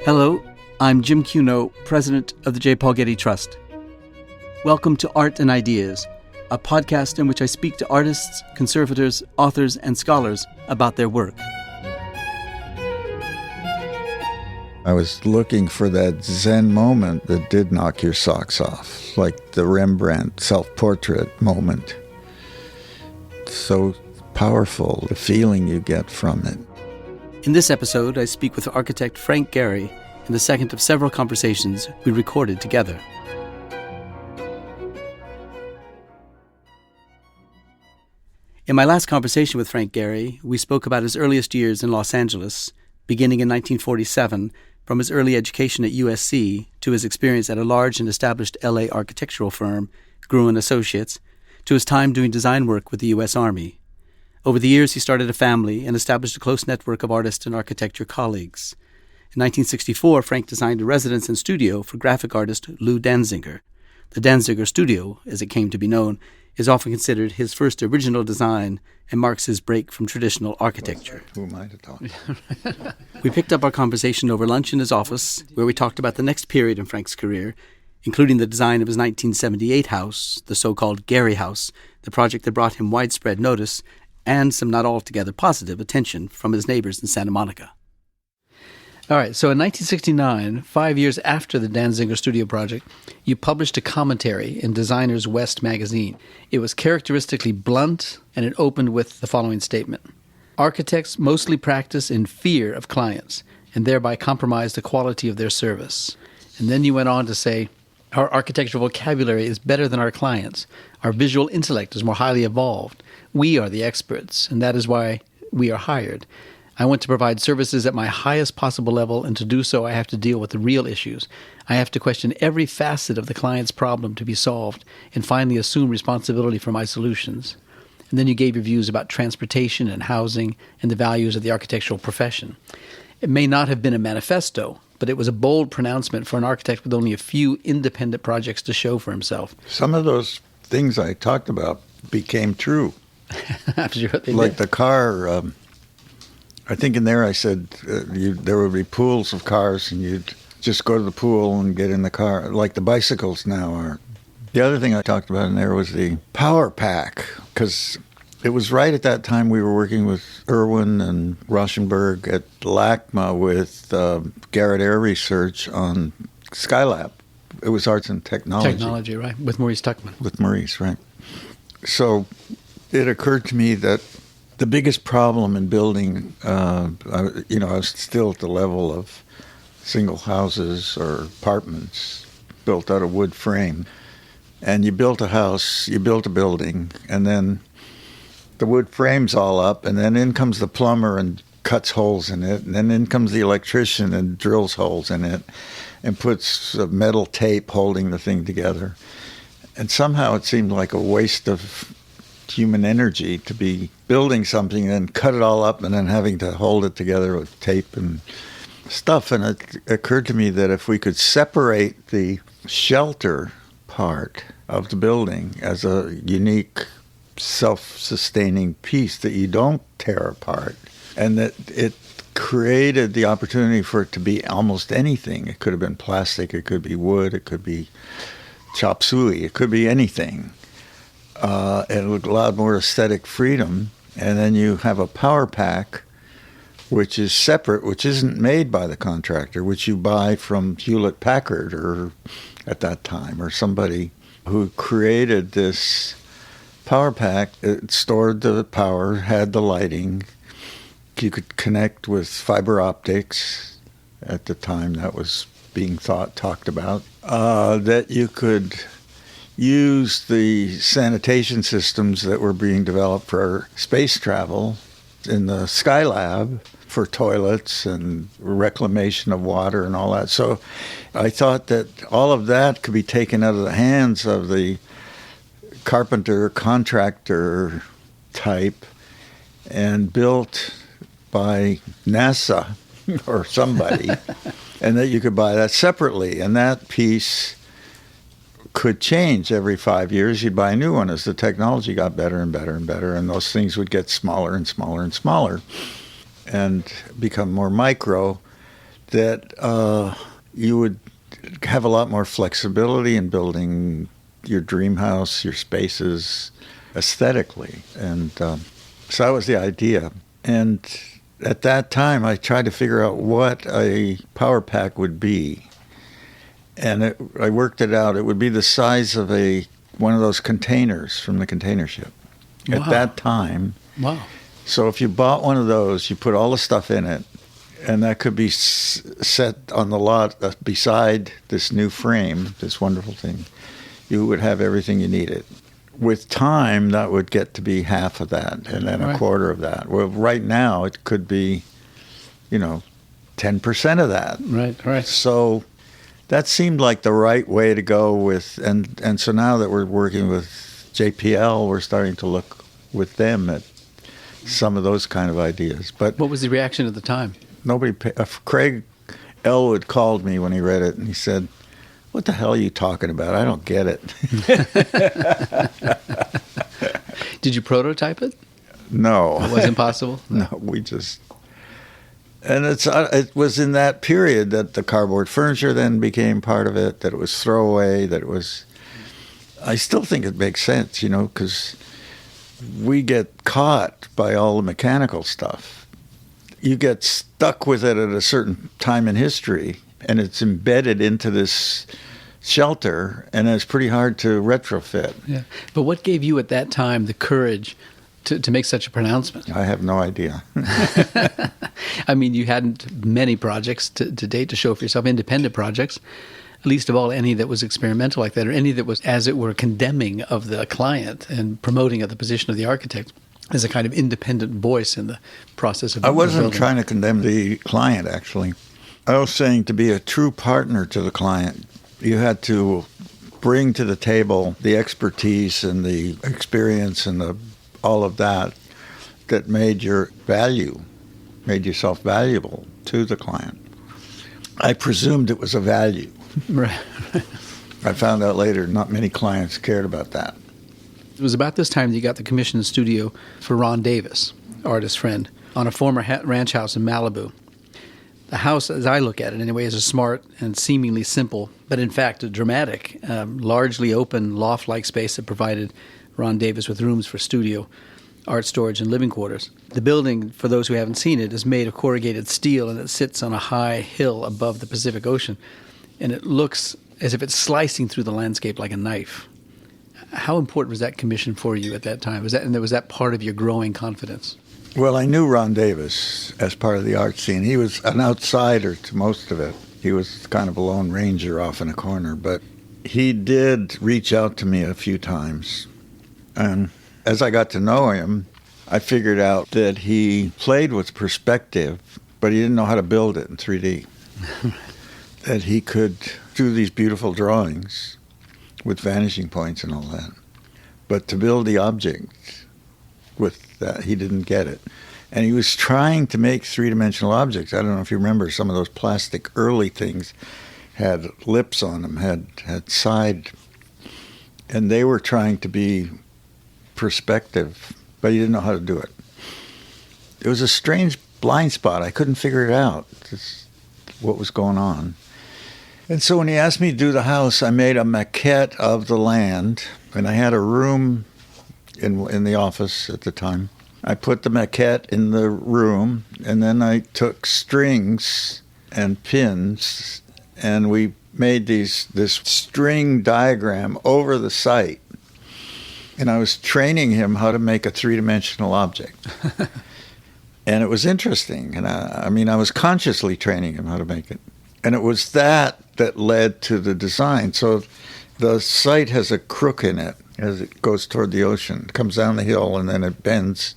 Hello, I'm Jim Cuno, president of the J. Paul Getty Trust. Welcome to Art and Ideas, a podcast in which I speak to artists, conservators, authors, and scholars about their work. I was looking for that Zen moment that did knock your socks off, like the Rembrandt self-portrait moment. So powerful, the feeling you get from it. In this episode, I speak with architect Frank Gehry in the second of several conversations we recorded together. In my last conversation with Frank Gehry, we spoke about his earliest years in Los Angeles, beginning in 1947, from his early education at USC to his experience at a large and established LA architectural firm, Gruen Associates, to his time doing design work with the U.S. Army. Over the years, he started a family and established a close network of artist and architecture colleagues. In 1964, Frank designed a residence and studio for graphic artist Lou Danziger. The Danziger Studio, as it came to be known, is often considered his first original design and marks his break from traditional architecture. Who am I to talk? We picked up our conversation over lunch in his office, where we talked about the next period in Frank's career, including the design of his 1978 house, the so-called Gehry House, the project that brought him widespread notice and some not altogether positive attention from his neighbors in Santa Monica. All right, so in 1969, 5 years after the Danziger Studio project, you published a commentary in Designers West magazine. It was characteristically blunt, and it opened with the following statement. Architects mostly practice in fear of clients, and thereby compromise the quality of their service. And then you went on to say, our architectural vocabulary is better than our clients. Our visual intellect is more highly evolved. We are the experts, and that is why we are hired. I want to provide services at my highest possible level, and to do so, I have to deal with the real issues. I have to question every facet of the client's problem to be solved, and finally assume responsibility for my solutions. And then you gave your views about transportation and housing and the values of the architectural profession. It may not have been a manifesto, but it was a bold pronouncement for an architect with only a few independent projects to show for himself. Some of those things I talked about became true. I'm sure they like did. The car, I think in there I said there would be pools of cars and you'd just go to the pool and get in the car, like the bicycles now are. The other thing I talked about in there was the power pack, because it was right at that time we were working with Irwin and Rauschenberg at LACMA with Garrett Air Research on Skylab. It was arts and technology. Technology, right, with Maurice Tuckman. With Maurice, right. So it occurred to me that the biggest problem in building, I was still at the level of single houses or apartments built out of wood frame. And you built a house, you built a building, and then the wood frame's all up, and then in comes the plumber and cuts holes in it, and then in comes the electrician and drills holes in it and puts metal tape holding the thing together. And somehow it seemed like a waste of human energy to be building something and cut it all up and then having to hold it together with tape and stuff. And it occurred to me that if we could separate the shelter part of the building as a unique self-sustaining piece that you don't tear apart, and that it created the opportunity for it to be almost anything. It could have been plastic, it could be wood, it could be chop suey, it could be anything. And it allowed more aesthetic freedom. And then you have a power pack, which is separate, which isn't made by the contractor, which you buy from Hewlett-Packard or at that time, or somebody who created this power pack. It stored the power, had the lighting. You could connect with fiber optics. At the time that was being talked about. That you could use the sanitation systems that were being developed for space travel in the Skylab for toilets and reclamation of water and all that. So I thought that all of that could be taken out of the hands of the carpenter, contractor type and built by NASA or somebody, and that you could buy that separately. And that piece could change every 5 years. You'd buy a new one as the technology got better and better and better, and those things would get smaller and smaller and smaller and become more micro. that you would have a lot more flexibility in building your dream house, your spaces, aesthetically. And so that was the idea. And at that time, I tried to figure out what a power pack would be. And I worked it out. It would be the size of one of those containers from the container ship. Wow. At that time. Wow. So if you bought one of those, you put all the stuff in it, and that could be set on the lot beside this new frame, this wonderful thing. You would have everything you needed. With time, that would get to be half of that, and then a quarter of that. Well, right now, it could be, 10% of that. Right. So that seemed like the right way to go with, and so now that we're working with JPL, we're starting to look with them at some of those kind of ideas. But what was the reaction at the time? Craig Elwood called me when he read it, and he said, "What the hell are you talking about? I don't get it." Did you prototype it? No. It wasn't possible? No, and it was in that period that the cardboard furniture then became part of it, that it was throwaway, that it was... I still think it makes sense, because we get caught by all the mechanical stuff. You get stuck with it at a certain time in history, and it's embedded into this shelter, and it's pretty hard to retrofit. Yeah. But what gave you at that time the courage to make such a pronouncement? I have no idea. I mean, you hadn't many projects to date to show for yourself, independent projects, least of all any that was experimental like that, or any that was, as it were, condemning of the client and promoting of the position of the architect as a kind of independent voice in the process of I wasn't building. trying to condemn the client, actually. I was saying to be a true partner to the client, you had to bring to the table the expertise and the experience and all of that made made yourself valuable to the client. I presumed it was a value. Right. I found out later not many clients cared about that. It was about this time that you got the commission studio for Ron Davis, artist friend, on a former ranch house in Malibu. The house, as I look at it anyway, is a smart and seemingly simple, but in fact a dramatic, largely open loft-like space that provided Ron Davis with rooms for studio, art storage, and living quarters. The building, for those who haven't seen it, is made of corrugated steel, and it sits on a high hill above the Pacific Ocean, and it looks as if it's slicing through the landscape like a knife. How important was that commission for you at that time? Was that part of your growing confidence? Well, I knew Ron Davis as part of the art scene. He was an outsider to most of it. He was kind of a lone ranger off in a corner, but he did reach out to me a few times. And as I got to know him, I figured out that he played with perspective, but he didn't know how to build it in 3D. That he could do these beautiful drawings with vanishing points and all that. But to build the object with that, he didn't get it. And he was trying to make three-dimensional objects. I don't know if you remember, some of those plastic early things had lips on them, had side, and they were trying to be perspective, but he didn't know how to do it. It was a strange blind spot. I couldn't figure it out, what was going on. And so when he asked me to do the house, I made a maquette of the land, and I had a room in the office at the time. I put the maquette in the room, and then I took strings and pins, and we made this string diagram over the site. And I was training him how to make a three-dimensional object. And it was interesting. And I was consciously training him how to make it. And it was that led to the design. So the site has a crook in it as it goes toward the ocean. It comes down the hill and then it bends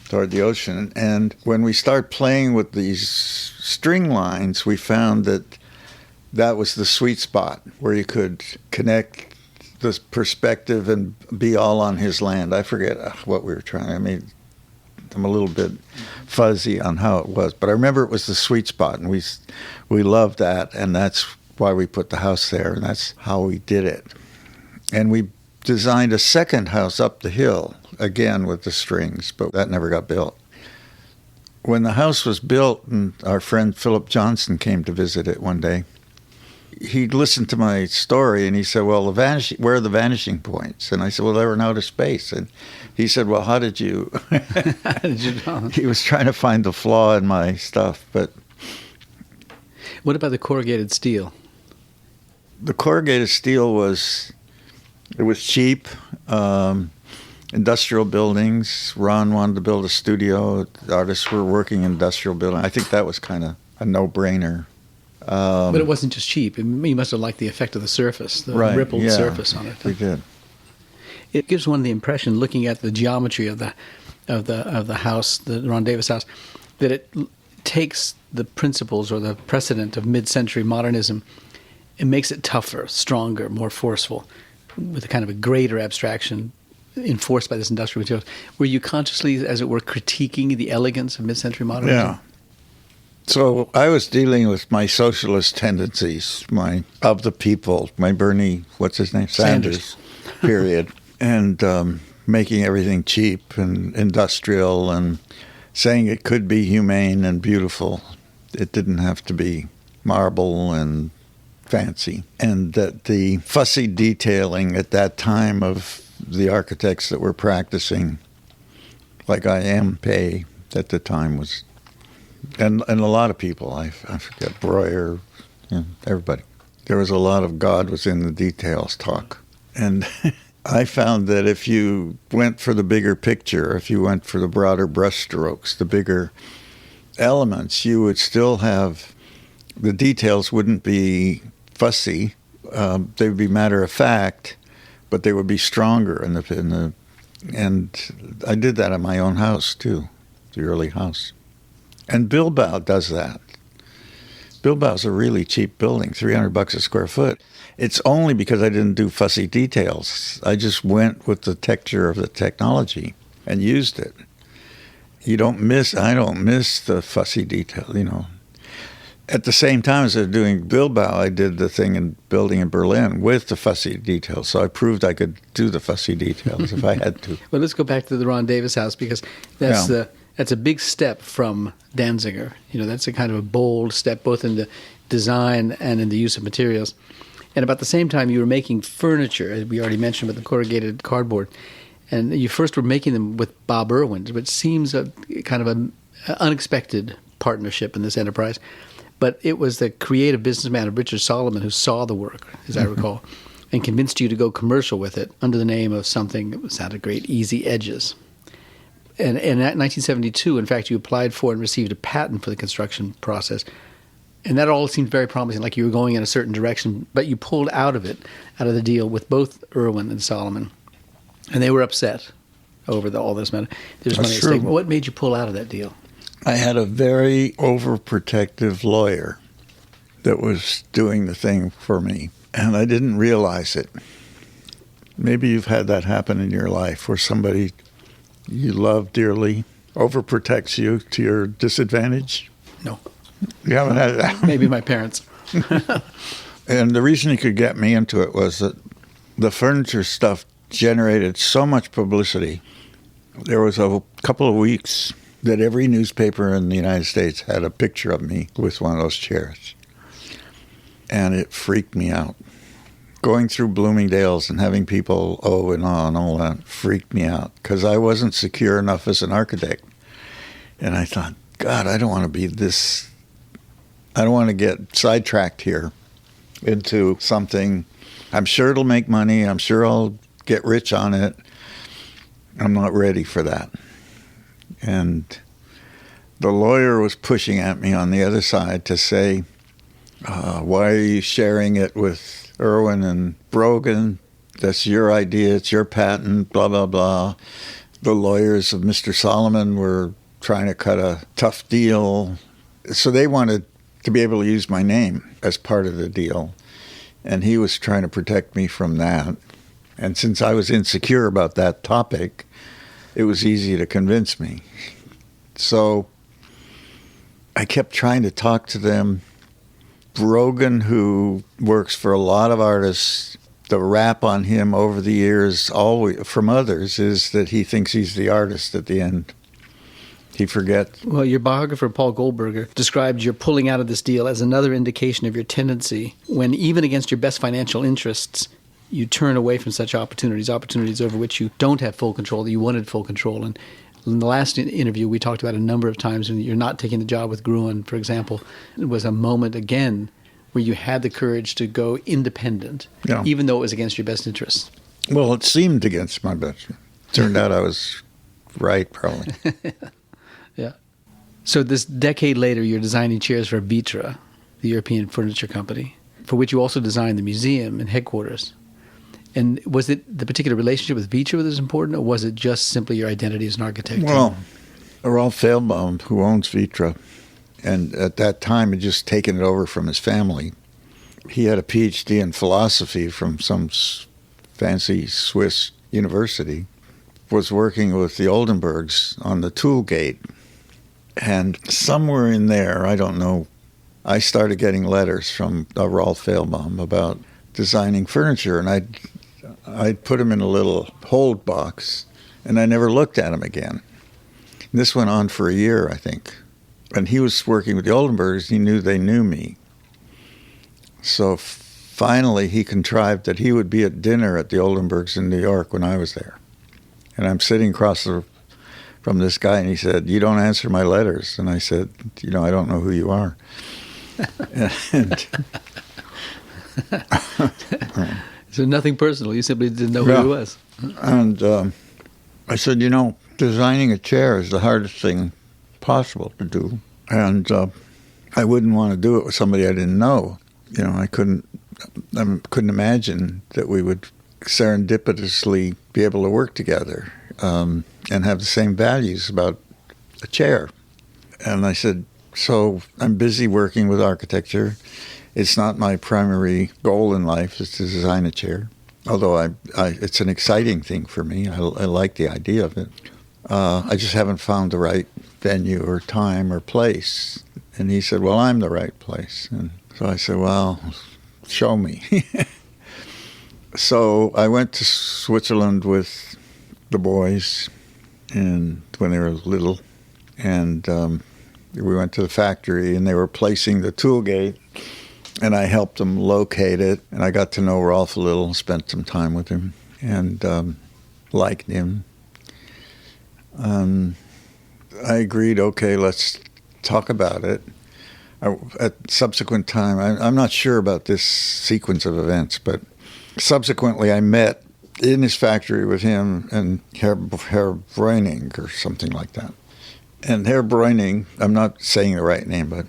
toward the ocean. And when we start playing with these string lines, we found that was the sweet spot where you could connect this perspective and be all on his land. I forget what we were trying. I'm a little bit fuzzy on how it was, but I remember it was the sweet spot, and we loved that, and that's why we put the house there, and that's how we did it. And we designed a second house up the hill, again with the strings, but that never got built. when the house was built and our friend Philip Johnson came to visit it one day, he listened to my story and he said, well, where are the vanishing points? And I said, well, they were in outer space. And he said, well, how did you... How did you know? He was trying to find the flaw in my stuff. But what about the corrugated steel? the corrugated steel was cheap. Industrial buildings. Ron wanted to build a studio. The artists were working in industrial buildings. I think that was kind of a no-brainer. But it wasn't just cheap. You must have liked the effect of the surface, the rippled surface on it. We did. It gives one the impression, looking at the geometry of the house, the Ron Davis house, that it takes the principles or the precedent of mid-century modernism and makes it tougher, stronger, more forceful, with a kind of a greater abstraction enforced by this industrial material. Were you consciously, as it were, critiquing the elegance of mid-century modernism? Yeah. So I was dealing with my socialist tendencies, my of the people, my Bernie, what's his name? Sanders period, and making everything cheap and industrial and saying it could be humane and beautiful. It didn't have to be marble and fancy. And that the fussy detailing at that time of the architects that were practicing, like I.M. Pei at the time, was... And a lot of people, I forget, Breuer, everybody. There was a lot of God was in the details talk. And I found that if you went for the bigger picture, if you went for the broader brushstrokes, the bigger elements, you would still have, the details wouldn't be fussy. They would be matter of fact, but they would be stronger and I did that in my own house too, the early house. And Bilbao does that. Bilbao's a really cheap building, $300 a square foot. It's only because I didn't do fussy details. I just went with the texture of the technology and used it. I don't miss the fussy detail, At the same time as I was doing Bilbao, I did the thing in building in Berlin with the fussy details. So I proved I could do the fussy details if I had to. Well, let's go back to the Ron Davis house, because that's a big step from Danziger. That's a kind of a bold step, both in the design and in the use of materials. And about the same time, you were making furniture, as we already mentioned, with the corrugated cardboard. And you first were making them with Bob Irwin, which seems a kind of an unexpected partnership in this enterprise. But it was the creative businessman of Richard Solomon who saw the work, as I recall, and convinced you to go commercial with it under the name of something that sounded great, Easy Edges. And in 1972, in fact, you applied for and received a patent for the construction process. And that all seemed very promising, like you were going in a certain direction, but you pulled out of the deal with both Irwin and Solomon. And they were upset over all this matter. There's money at stake. What made you pull out of that deal? I had a very overprotective lawyer that was doing the thing for me, and I didn't realize it. Maybe you've had that happen in your life, where somebody you love dearly overprotects you to your disadvantage? No. You haven't had that? Maybe my parents. And the reason he could get me into it was that the furniture stuff generated so much publicity. There was a couple of weeks that every newspaper in the United States had a picture of me with one of those chairs. And it freaked me out. Going through Bloomingdale's and having people and all that freaked me out, because I wasn't secure enough as an architect. And I thought, God, I don't want to be this. I don't want to get sidetracked here into something. I'm sure it'll make money. I'm sure I'll get rich on it. I'm not ready for that. And the lawyer was pushing at me on the other side to say, why are you sharing it with Irwin and Brogan? That's your idea. It's your patent, blah, blah, blah. The lawyers of Mr. Solomon were trying to cut a tough deal. So they wanted to be able to use my name as part of the deal. And he was trying to protect me from that. And since I was insecure about that topic, it was easy to convince me. So I kept trying to talk to them. Brogan, who works for a lot of artists, the rap on him over the years, always from others, is that he thinks he's the artist at the end. He forgets. Well, your biographer, Paul Goldberger, described your pulling out of this deal as another indication of your tendency when, even against your best financial interests, you turn away from such opportunities over which you don't have full control, that you wanted full control. And in the last interview, we talked about a number of times when you're not taking the job with Gruen, for example. It was a moment, again, where you had the courage to go independent, even though it was against your best interests. Well, it seemed against my best. Turned out I was right, probably. Yeah. So this decade later, you're designing chairs for Vitra, the European furniture company, for which you also designed the museum and headquarters. And was it the particular relationship with Vitra that was important, or was it just simply your identity as an architect? Well, Rolf Fehlbaum, who owns Vitra, and at that time had just taken it over from his family. He had a PhD in philosophy from some fancy Swiss university, was working with the Oldenburgs on the tool gate. And somewhere in there, I don't know, I started getting letters from Rolf Fehlbaum about designing furniture, and I'd put him in a little hold box, and I never looked at him again. And this went on for a year, I think. And he was working with the Oldenburgs. He knew they knew me. So finally, he contrived that he would be at dinner at the Oldenburgs in New York when I was there. And I'm sitting across from this guy, and he said, "You don't answer my letters." And I said, "I don't know who you are." So nothing personal. You simply didn't know who he was. And I said, designing a chair is the hardest thing possible to do. And I wouldn't want to do it with somebody I didn't know. I couldn't imagine that we would serendipitously be able to work together and have the same values about a chair. And I said, so I'm busy working with architecture. It's not my primary goal in life is to design a chair, although it's an exciting thing for me. I like the idea of it. I just haven't found the right venue or time or place. And he said, well, I'm the right place. And so I said, well, show me. So I went to Switzerland with the boys when they were little, and we went to the factory, and they were placing the tool gate, and I helped them locate it, and I got to know Rolf a little, spent some time with him, and liked him. I agreed, okay, let's talk about it. At subsequent time, I'm not sure about this sequence of events, but subsequently I met in his factory with him and Herr Breuning or something like that. And Herr Breuning, I'm not saying the right name, but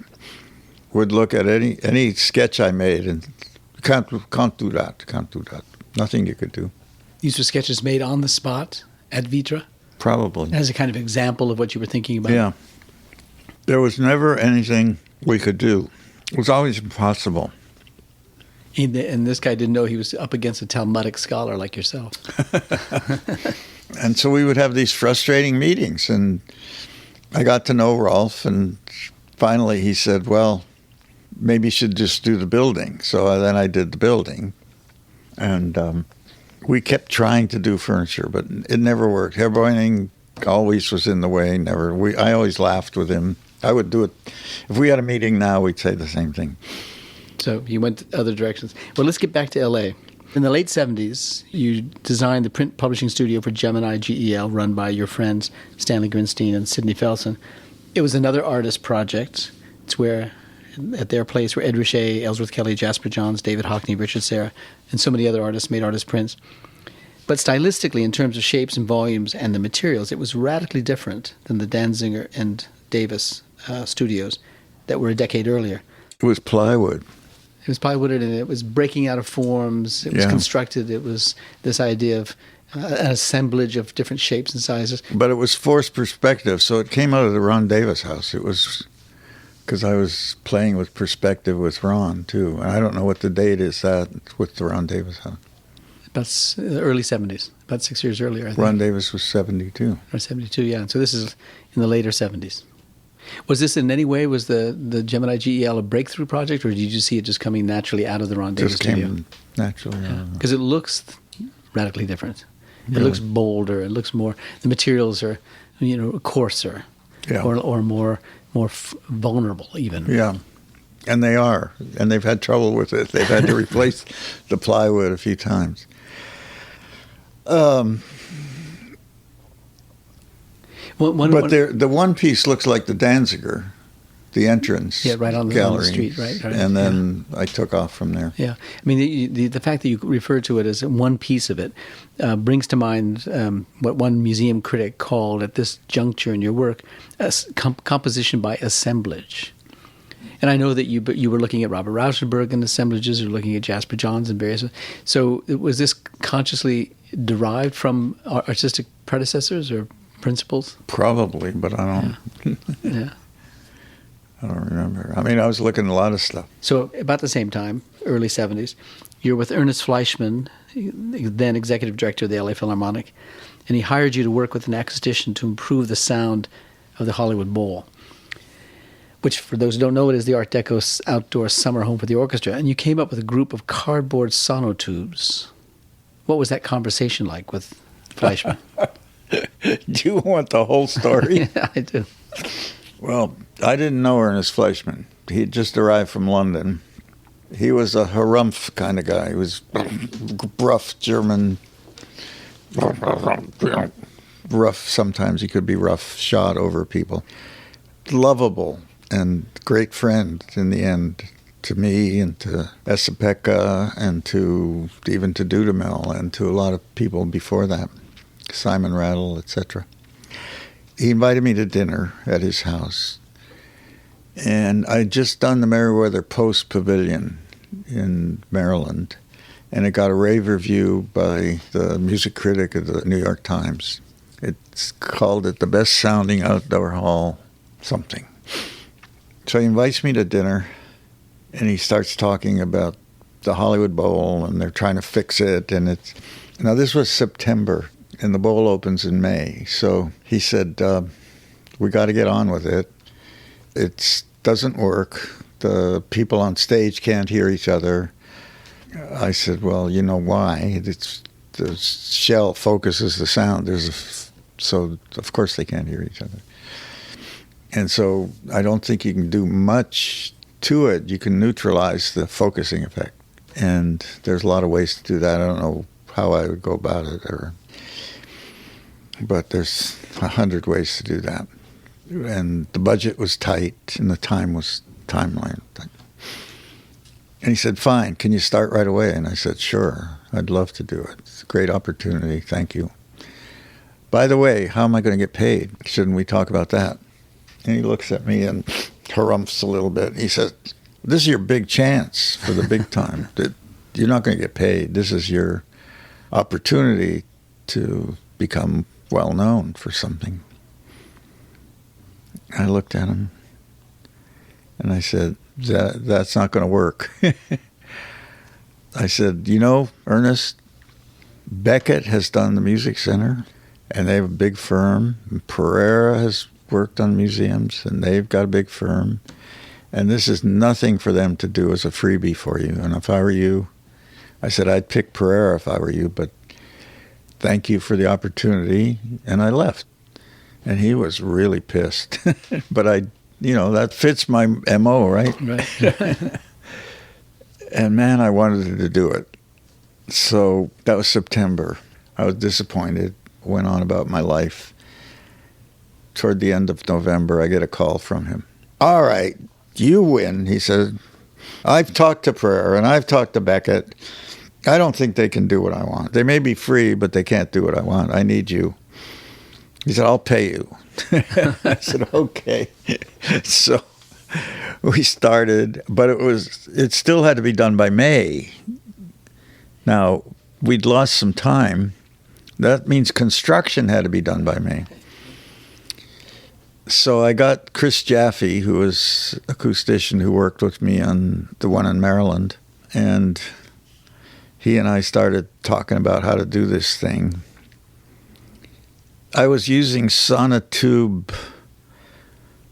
would look at any sketch I made and can't do that. Nothing you could do. These were sketches made on the spot at Vitra? Probably. As a kind of example of what you were thinking about? Yeah. There was never anything we could do. It was always impossible. And this guy didn't know he was up against a Talmudic scholar like yourself. And so we would have these frustrating meetings, and I got to know Rolf, and finally he said, well, maybe you should just do the building. So then I did the building, and we kept trying to do furniture, but it never worked. Herr Breuning always was in the way. I always laughed with him. I would do it. If we had a meeting now, we'd say the same thing. So you went other directions. Well, let's get back to L.A. In the late 70s, you designed the print publishing studio for Gemini GEL, run by your friends Stanley Grinstein and Sidney Felsen. It was another artist project. It's where, at their place, where Ed Ruscha, Ellsworth Kelly, Jasper Johns, David Hockney, Richard Serra, and so many other artists made artist prints. But stylistically, in terms of shapes and volumes and the materials, it was radically different than the Danziger and Davis studios that were a decade earlier. It was plywood. It was plywooded, and it was breaking out of forms. It was constructed. It was this idea of an assemblage of different shapes and sizes. But it was forced perspective, so it came out of the Ron Davis house. It was because I was playing with perspective with Ron, too. And I don't know what the date is with the Ron Davis house. About early 70s, about 6 years earlier, I think. Ron Davis was 72. Or 72, yeah. So this is in the later 70s. Was this in any way, was the Gemini GEL a breakthrough project, or did you see it just coming naturally out of the Ron Davis studio? Just came naturally out of it. Because it looks radically different. It Really? looks bolder. It looks more, the materials are, coarser. Yeah. or more vulnerable even. Yeah. And they are. And they've had trouble with it. They've had to replace the plywood a few times. One, The one piece looks like the Danziger, the entrance right on the gallery. street, right. And then I took off from there. Yeah. I mean, the fact that you refer to it as one piece of it brings to mind what one museum critic called at this juncture in your work composition by assemblage. And I know that you were looking at Robert Rauschenberg and assemblages, or looking at Jasper Johns and various. So was this consciously derived from artistic predecessors or principles? Probably, but I don't. Yeah. I don't remember. I mean, I was looking at a lot of stuff. So about the same time, early 70s, you're with Ernest Fleischmann, then executive director of the LA Philharmonic, and he hired you to work with an acoustician to improve the sound of the Hollywood Bowl, which, for those who don't know, it is the Art Deco outdoor summer home for the orchestra. And you came up with a group of cardboard sonotubes. What was that conversation like with Fleischmann? Do you want the whole story? Yeah, I do. Well, I didn't know Ernest Fleischmann. He had just arrived from London. He was a harumph kind of guy. He was rough German, rough. Sometimes he could be rough shot over people. Lovable and great friend in the end to me and to Esa-Pekka and to even to Dudamel and to a lot of people before that, Simon Rattle, etc. He invited me to dinner at his house, and I'd just done the Meriwether Post Pavilion in Maryland, and it got a rave review by the music critic of the New York Times. It's called it the best sounding outdoor hall something. So he invites me to dinner, and he starts talking about the Hollywood Bowl, and they're trying to fix it, and it's... Now, this was September, and the bowl opens in May. So he said, we got to get on with it. It doesn't work. The people on stage can't hear each other. I said, well, you know why? The shell focuses the sound. So, of course, they can't hear each other. And so I don't think you can do much to it. You can neutralize the focusing effect. And there's a lot of ways to do that. I don't know how I would go about it, but there's 100 ways to do that. And the budget was tight, and the timeline. And he said, fine, can you start right away? And I said, sure, I'd love to do it. It's a great opportunity, thank you. By the way, how am I going to get paid? Shouldn't we talk about that? And he looks at me and harumphs a little bit. He says, this is your big chance for the big time. You're not going to get paid. This is your opportunity to become well known for something. I looked at him and I said, that's not going to work. I said, you know, Ernest, Beckett has done the Music Center, and they have a big firm. Pereira has worked on museums, and they've got a big firm. And this is nothing for them to do as a freebie for you. And if I were you, I said, I'd pick Pereira if I were you, but thank you for the opportunity. And I left. And he was really pissed. But that fits my MO, right? Right. And man, I wanted to do it. So that was September. I was disappointed, went on about my life. Toward the end of November, I get a call from him. All right, you win, he said. I've talked to Pereira and I've talked to Beckett. I don't think they can do what I want. They may be free, but they can't do what I want. I need you. He said, I'll pay you. I said, okay. So we started, but it still had to be done by May. Now, we'd lost some time. That means construction had to be done by May. So I got Chris Jaffe, who was an acoustician who worked with me on the one in Maryland, and he and I started talking about how to do this thing. I was using sonotube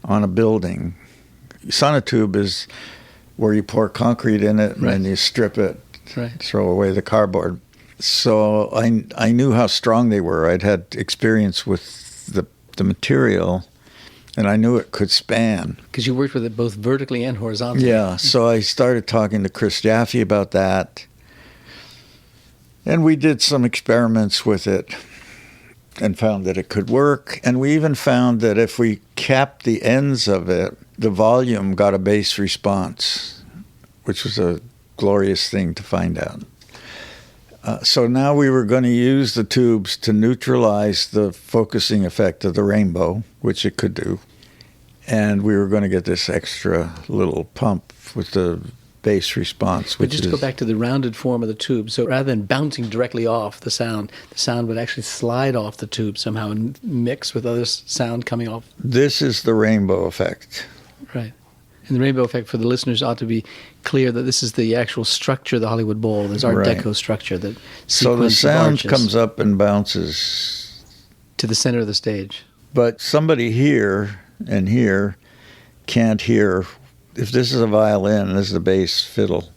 on a building. Sonotube is where you pour concrete in it, right, and you strip it, right, throw away the cardboard. So I knew how strong they were. I'd had experience with the material, And I knew it could span. Because you worked with it both vertically and horizontally. Yeah, so I started talking to Chris Jaffe about that. And we did some experiments with it and found that it could work. And we even found that if we capped the ends of it, the volume got a bass response, which was a glorious thing to find out. So now we were going to use the tubes to neutralize the focusing effect of the rainbow, which it could do. And we were going to get this extra little pump with the bass response. But just to go back to the rounded form of the tube, so rather than bouncing directly off the sound would actually slide off the tube somehow and mix with other sound coming off. This is the rainbow effect. Right. And the rainbow effect, for the listeners, ought to be clear that this is the actual structure of the Hollywood Bowl, this Art Deco structure. That so the sound comes up and bounces to the center of the stage. But somebody here and here can't hear. If this is a violin and this is a bass fiddle,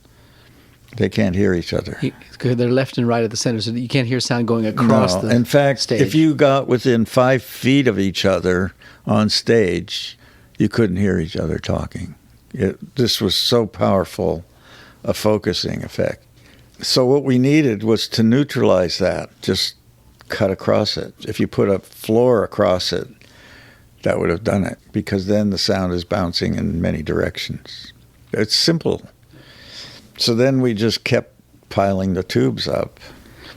they can't hear each other. They're left and right at the center, so that you can't hear sound going across the stage. In fact, if you got within 5 feet of each other on stage, you couldn't hear each other talking. This was so powerful a focusing effect. So what we needed was to neutralize that, just cut across it. If you put a floor across it, that would have done it, because then the sound is bouncing in many directions. It's simple. So then we just kept piling the tubes up.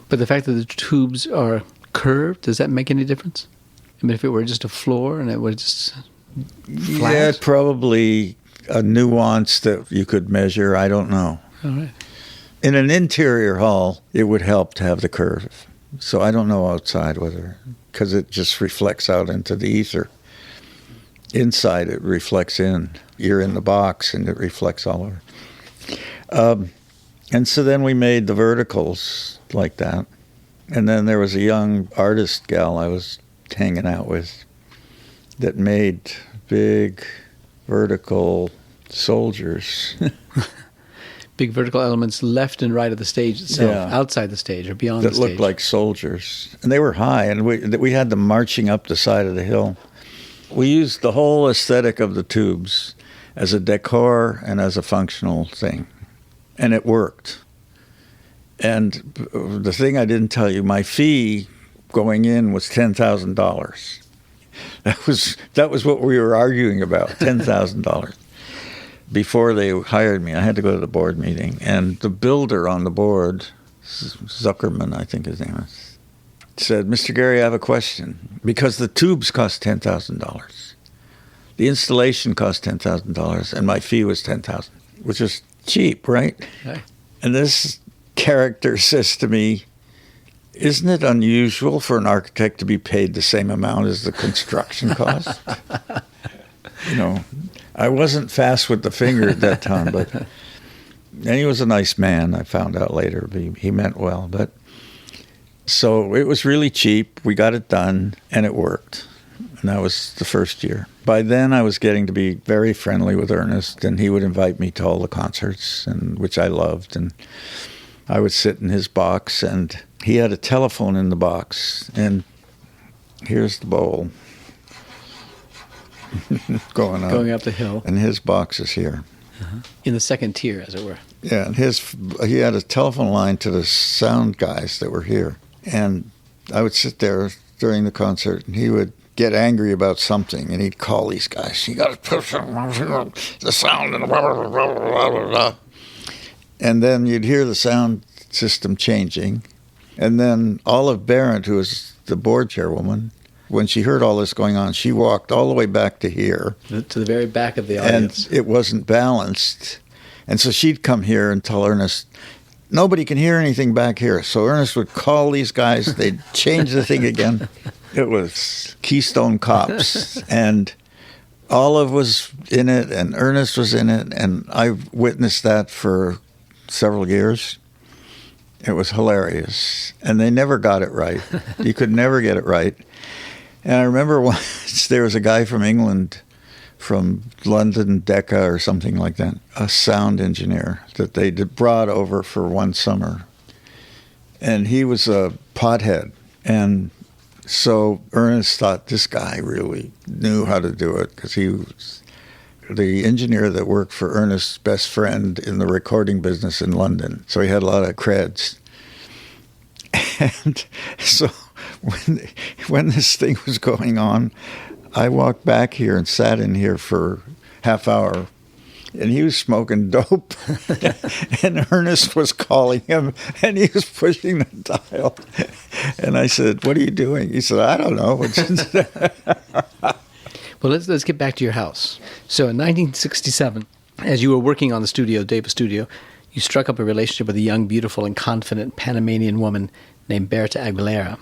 But the fact that the tubes are curved, does that make any difference? I mean, if it were just a floor and it was just flat? Yeah, probably a nuance that you could measure. I don't know. All right. In an interior hall, it would help to have the curve. So I don't know outside whether, because it just reflects out into the ether. Inside, it reflects in. You're in the box, and it reflects all over. And so then we made the verticals like that. And then there was a young artist gal I was hanging out with that made big vertical soldiers. Big vertical elements left and right of the stage itself, outside the stage or beyond the stage. That looked like soldiers. And they were high, and we had them marching up the side of the hill. We used the whole aesthetic of the tubes as a decor and as a functional thing. And it worked. And the thing I didn't tell you, my fee going in was $10,000. That was what we were arguing about, $10,000. Before they hired me, I had to go to the board meeting. And the builder on the board, Zuckerman, I think his name is, said, "Mr. Gary, I have a question." Because the tubes cost $10,000. The installation cost $10,000, and my fee was $10,000, which is cheap, right? Okay. And this character says to me, "Isn't it unusual for an architect to be paid the same amount as the construction cost?" You know, I wasn't fast with the finger at that time, and he was a nice man, I found out later. He meant well, but so it was really cheap. We got it done, and it worked. And that was the first year. By then, I was getting to be very friendly with Ernest, and he would invite me to all the concerts, which I loved. And I would sit in his box, and he had a telephone in the box. And here's the bowl going up the hill. And his box is here. Uh-huh. In the second tier, as it were. Yeah, and he had a telephone line to the sound guys that were here. And I would sit there during the concert, and he would get angry about something, and he'd call these guys. "You got to push the sound and blah, blah, blah, blah, blah, blah." And then you'd hear the sound system changing. And then Olive Barrett, who was the board chairwoman, when she heard all this going on, she walked all the way back to here. To the very back of the audience. And it wasn't balanced. And so she'd come here and tell Ernest, "Nobody can hear anything back here." So Ernest would call these guys. They'd change the thing again. It was Keystone Cops. And Olive was in it, and Ernest was in it. And I witnessed that for several years. It was hilarious. And they never got it right. You could never get it right. And I remember once there was a guy from England, from London Decca or something like that, a sound engineer that they brought over for one summer. And he was a pothead. And So Ernest thought this guy really knew how to do it because he was the engineer that worked for Ernest's best friend in the recording business in London. So he had a lot of creds. And so when this thing was going on, I walked back here and sat in here for half hour, and he was smoking dope. And Ernest was calling him, and he was pushing the dial. And I said, "What are you doing?" He said, "I don't know." Well, let's get back to your house. So in 1967, as you were working on the studio, Davis Studio, you struck up a relationship with a young, beautiful, and confident Panamanian woman named Berta Aguilera.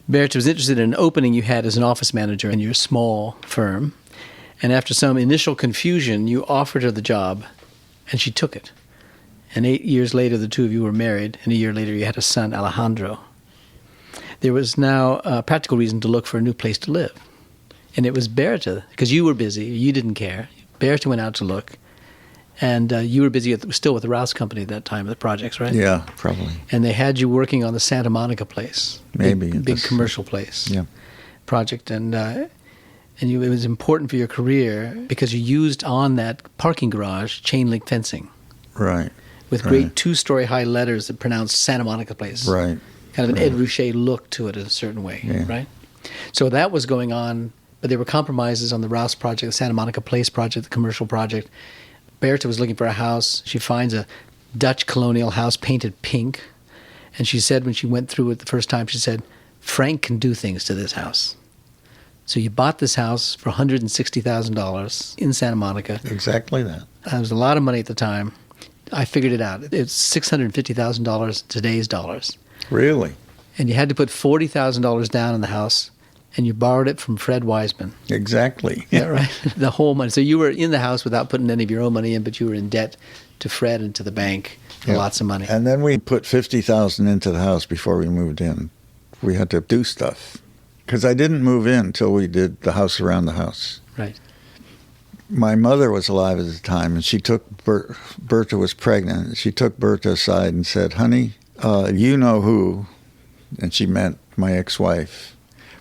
Berta was interested in an opening you had as an office manager in your small firm, and after some initial confusion, you offered her the job, and she took it. And 8 years later, the two of you were married, and a year later, you had a son, Alejandro. There was now a practical reason to look for a new place to live. And it was Berta, because you were busy, you didn't care. Berta went out to look, and you were busy still with the Rouse Company at that time, the projects, right? Yeah, probably. And they had you working on the Santa Monica place. Maybe. Big commercial place. Yeah. Project. And it was important for your career because you used on that parking garage chain link fencing. Right. With great 2-story high letters that pronounced Santa Monica place. Right. Kind of an Ed Ruscha look to it in a certain way, right? So that was going on, but there were compromises on the Rouse project, the Santa Monica Place project, the commercial project. Berta was looking for a house. She finds a Dutch colonial house painted pink. And she said when she went through it the first time, she said, "Frank can do things to this house." So you bought this house for $160,000 in Santa Monica. Exactly that. That was a lot of money at the time. I figured it out. It's $650,000 today's dollars. Really? And you had to put $40,000 down in the house, and you borrowed it from Fred Wiseman. Exactly. Yeah, right. The whole money. So you were in the house without putting any of your own money in, but you were in debt to Fred and to the bank for lots of money. And then we put $50,000 into the house before we moved in. We had to do stuff because I didn't move in until we did the house around the house. Right. My mother was alive at the time, and she took Berta was pregnant. She took Berta aside and said, "Honey, you know who," and she meant my ex-wife.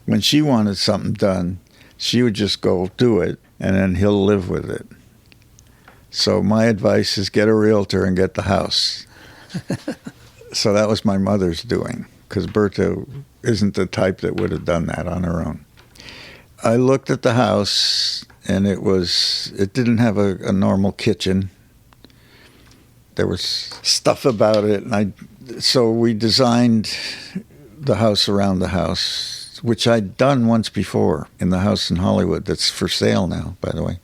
When she wanted something done, she would just go do it, and then he'll live with it. So my advice is get a realtor and get the house. So that was my mother's doing, because Berta isn't the type that would have done that on her own. I looked at the house, and it didn't have a normal kitchen. There was stuff about it, and so we designed the house around the house, which I'd done once before in the house in Hollywood that's for sale now, by the way.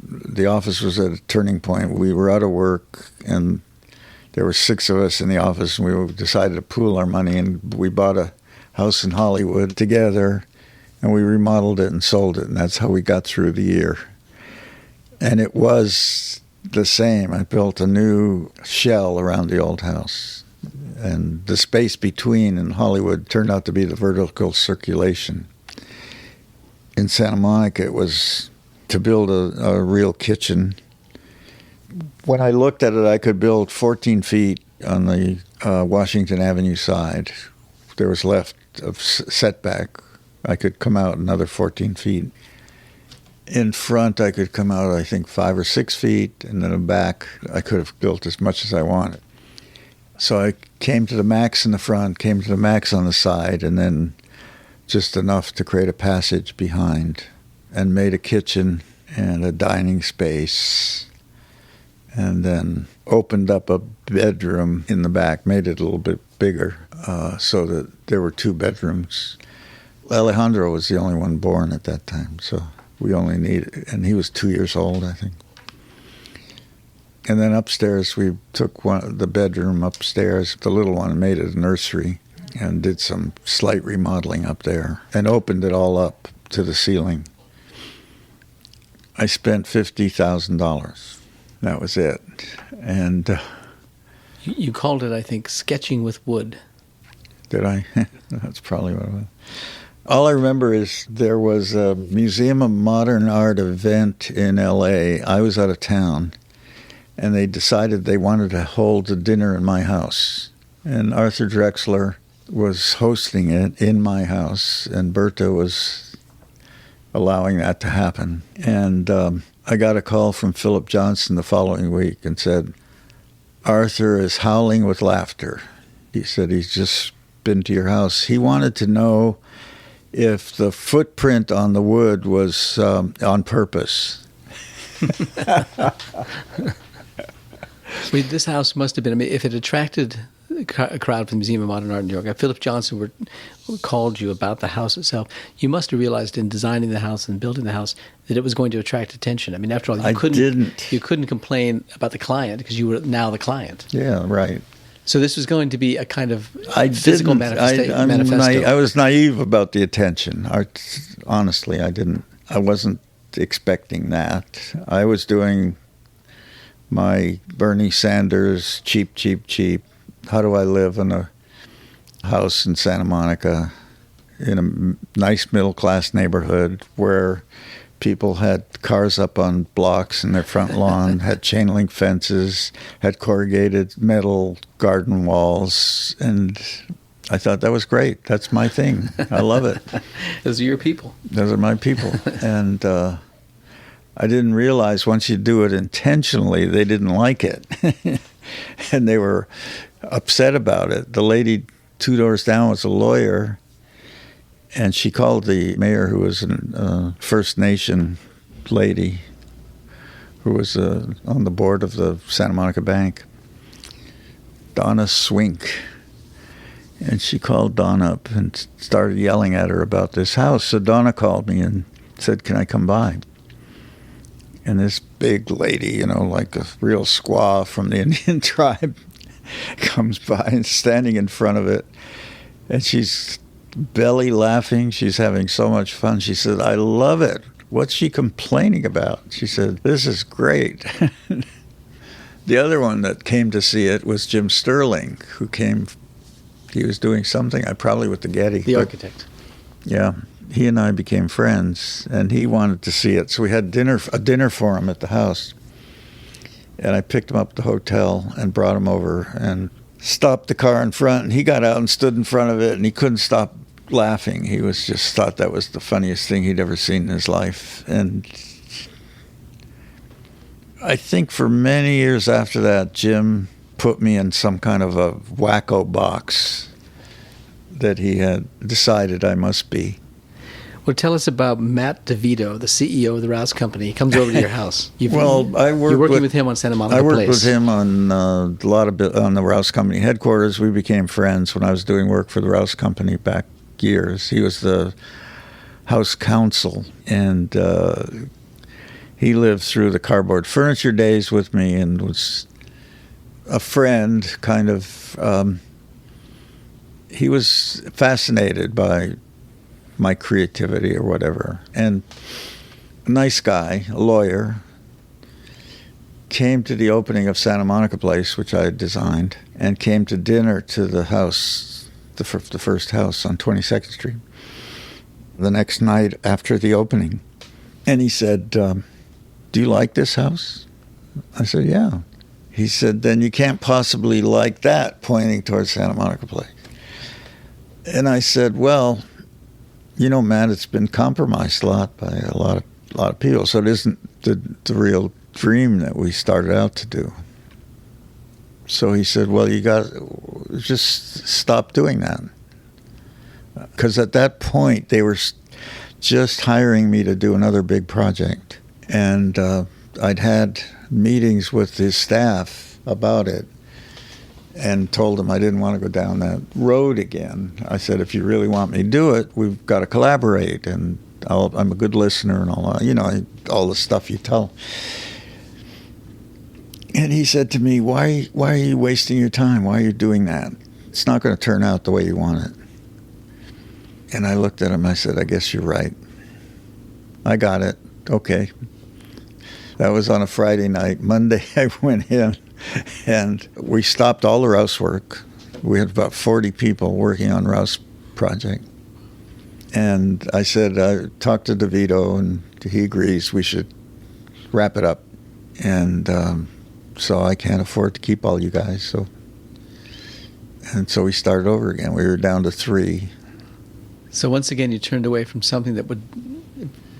The office was at a turning point. We were out of work, and there were 6 of us in the office, and we decided to pool our money, and we bought a house in Hollywood together, and we remodeled it and sold it, and that's how we got through the year. And it was the same. I built a new shell around the old house. And the space between in Hollywood turned out to be the vertical circulation. In Santa Monica, it was to build a real kitchen. When I looked at it, I could build 14 feet on the Washington Avenue side. There was left of setback. I could come out another 14 feet. In front, I could come out, I think, 5 or 6 feet, and then in back, I could have built as much as I wanted. So I came to the max in the front, came to the max on the side, and then just enough to create a passage behind, and made a kitchen and a dining space, and then opened up a bedroom in the back, made it a little bit bigger, so that there were 2 bedrooms. Alejandro was the only one born at that time, so we only needed, and he was 2 years old, I think. And then upstairs, we took the bedroom upstairs, the little one, and made it a nursery, and did some slight remodeling up there, and opened it all up to the ceiling. I spent $50,000. That was it. And you called it, I think, sketching with wood. Did I? That's probably what it was. All I remember is there was a Museum of Modern Art event in L.A. I was out of town, and they decided they wanted to hold a dinner in my house. And Arthur Drexler was hosting it in my house, and Berta was allowing that to happen. And I got a call from Philip Johnson the following week and said, Arthur is howling with laughter. He said he's just been to your house. He wanted to know if the footprint on the wood was on purpose. This house must have been, I mean, if it attracted a crowd from the Museum of Modern Art in New York, if Philip Johnson called you about the house itself, you must have realized in designing the house and building the house that it was going to attract attention. I mean, after all, you couldn't complain about the client because you were now the client. Yeah, right. So this was going to be a kind of physical manifesto. I was naive about the attention. Honestly, I wasn't expecting that. I was doing my Bernie Sanders, cheap, cheap, cheap. How do I live in a house in Santa Monica in a nice middle-class neighborhood where people had cars up on blocks in their front lawn, had chain link fences, had corrugated metal garden walls, and I thought that was great. That's my thing. I love it. Those are your people. Those are my people. And I didn't realize once you do it intentionally, they didn't like it. And they were upset about it. The lady 2 doors down was a lawyer, and she called the mayor, who was a First Nation lady, who was on the board of the Santa Monica Bank, Donna Swink. And she called Donna up and started yelling at her about this house. So Donna called me and said, can I come by? And this big lady, like a real squaw from the Indian tribe, comes by and standing in front of it. And she's belly laughing. She's having so much fun. She said, I love it. What's she complaining about? She said, this is great. The other one that came to see it was Jim Sterling, who came. He was doing something, probably with the Getty. The architect. Yeah. He and I became friends, and he wanted to see it. So we had a dinner for him at the house. And I picked him up at the hotel and brought him over and stopped the car in front. And he got out and stood in front of it, and he couldn't stop laughing. He was just thought that was the funniest thing he'd ever seen in his life. And I think for many years after that, Jim put me in some kind of a wacko box that he had decided I must be. Well, tell us about Matt DeVito, the CEO of the Rouse Company. He comes over to your house. You're working with him on Santa Monica Place. I worked with him on on the Rouse Company headquarters. We became friends when I was doing work for the Rouse Company back years. He was the house counsel, and he lived through the cardboard furniture days with me and was a friend, kind of. He was fascinated by my creativity or whatever. And a nice guy, a lawyer, came to the opening of Santa Monica Place, which I had designed, and came to dinner to the house, the first house on 22nd Street, the next night after the opening. And he said, do you like this house? I said, yeah. He said, then you can't possibly like that, pointing towards Santa Monica Place. And I said, well, Matt, it's been compromised a lot by a lot of people, so it isn't the real dream that we started out to do. So he said, well, you got to just stop doing that. Because at that point, they were just hiring me to do another big project. And I'd had meetings with his staff about it and told him I didn't want to go down that road again. I said, if you really want me to do it, we've got to collaborate, and I'm a good listener and all that, all the stuff you tell. And he said to me, why are you wasting your time? Why are you doing that? It's not going to turn out the way you want it. And I looked at him, I said, I guess you're right. I got it. Okay. That was on a Friday night. Monday I went in, and we stopped all the Rouse work. We had about 40 people working on Rouse project. And I said, I talked to DeVito, and he agrees we should wrap it up. And so I can't afford to keep all you guys. So And so we started over again. We were down to 3. So once again, you turned away from something that would,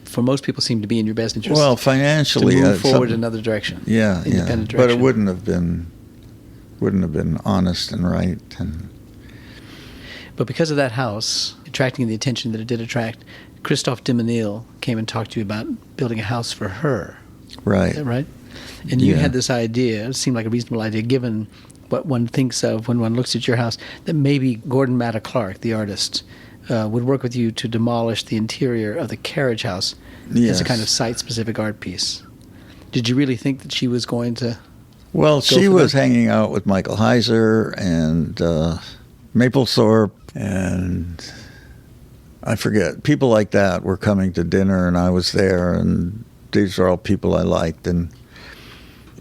for most people, seem to be in your best interest. Well, financially, to move forward in another direction. Yeah, independent But direction. it wouldn't have been honest and right. And But because of that house attracting the attention that it did attract, Christophe de Menil came and talked to you about building a house for her. right. Is that right? And you Yeah. had this idea, it seemed like a reasonable idea, given what one thinks of when one looks at your house, that maybe Gordon Matta Clark, the artist, would work with you to demolish the interior of the carriage house as Yes. a kind of site-specific art piece. Did you really think that she was going to... Well, she for was that? hanging out with Michael Heiser and Maplethorpe, and I forget. People like that were coming to dinner, and I was there, and these are all people I liked. And,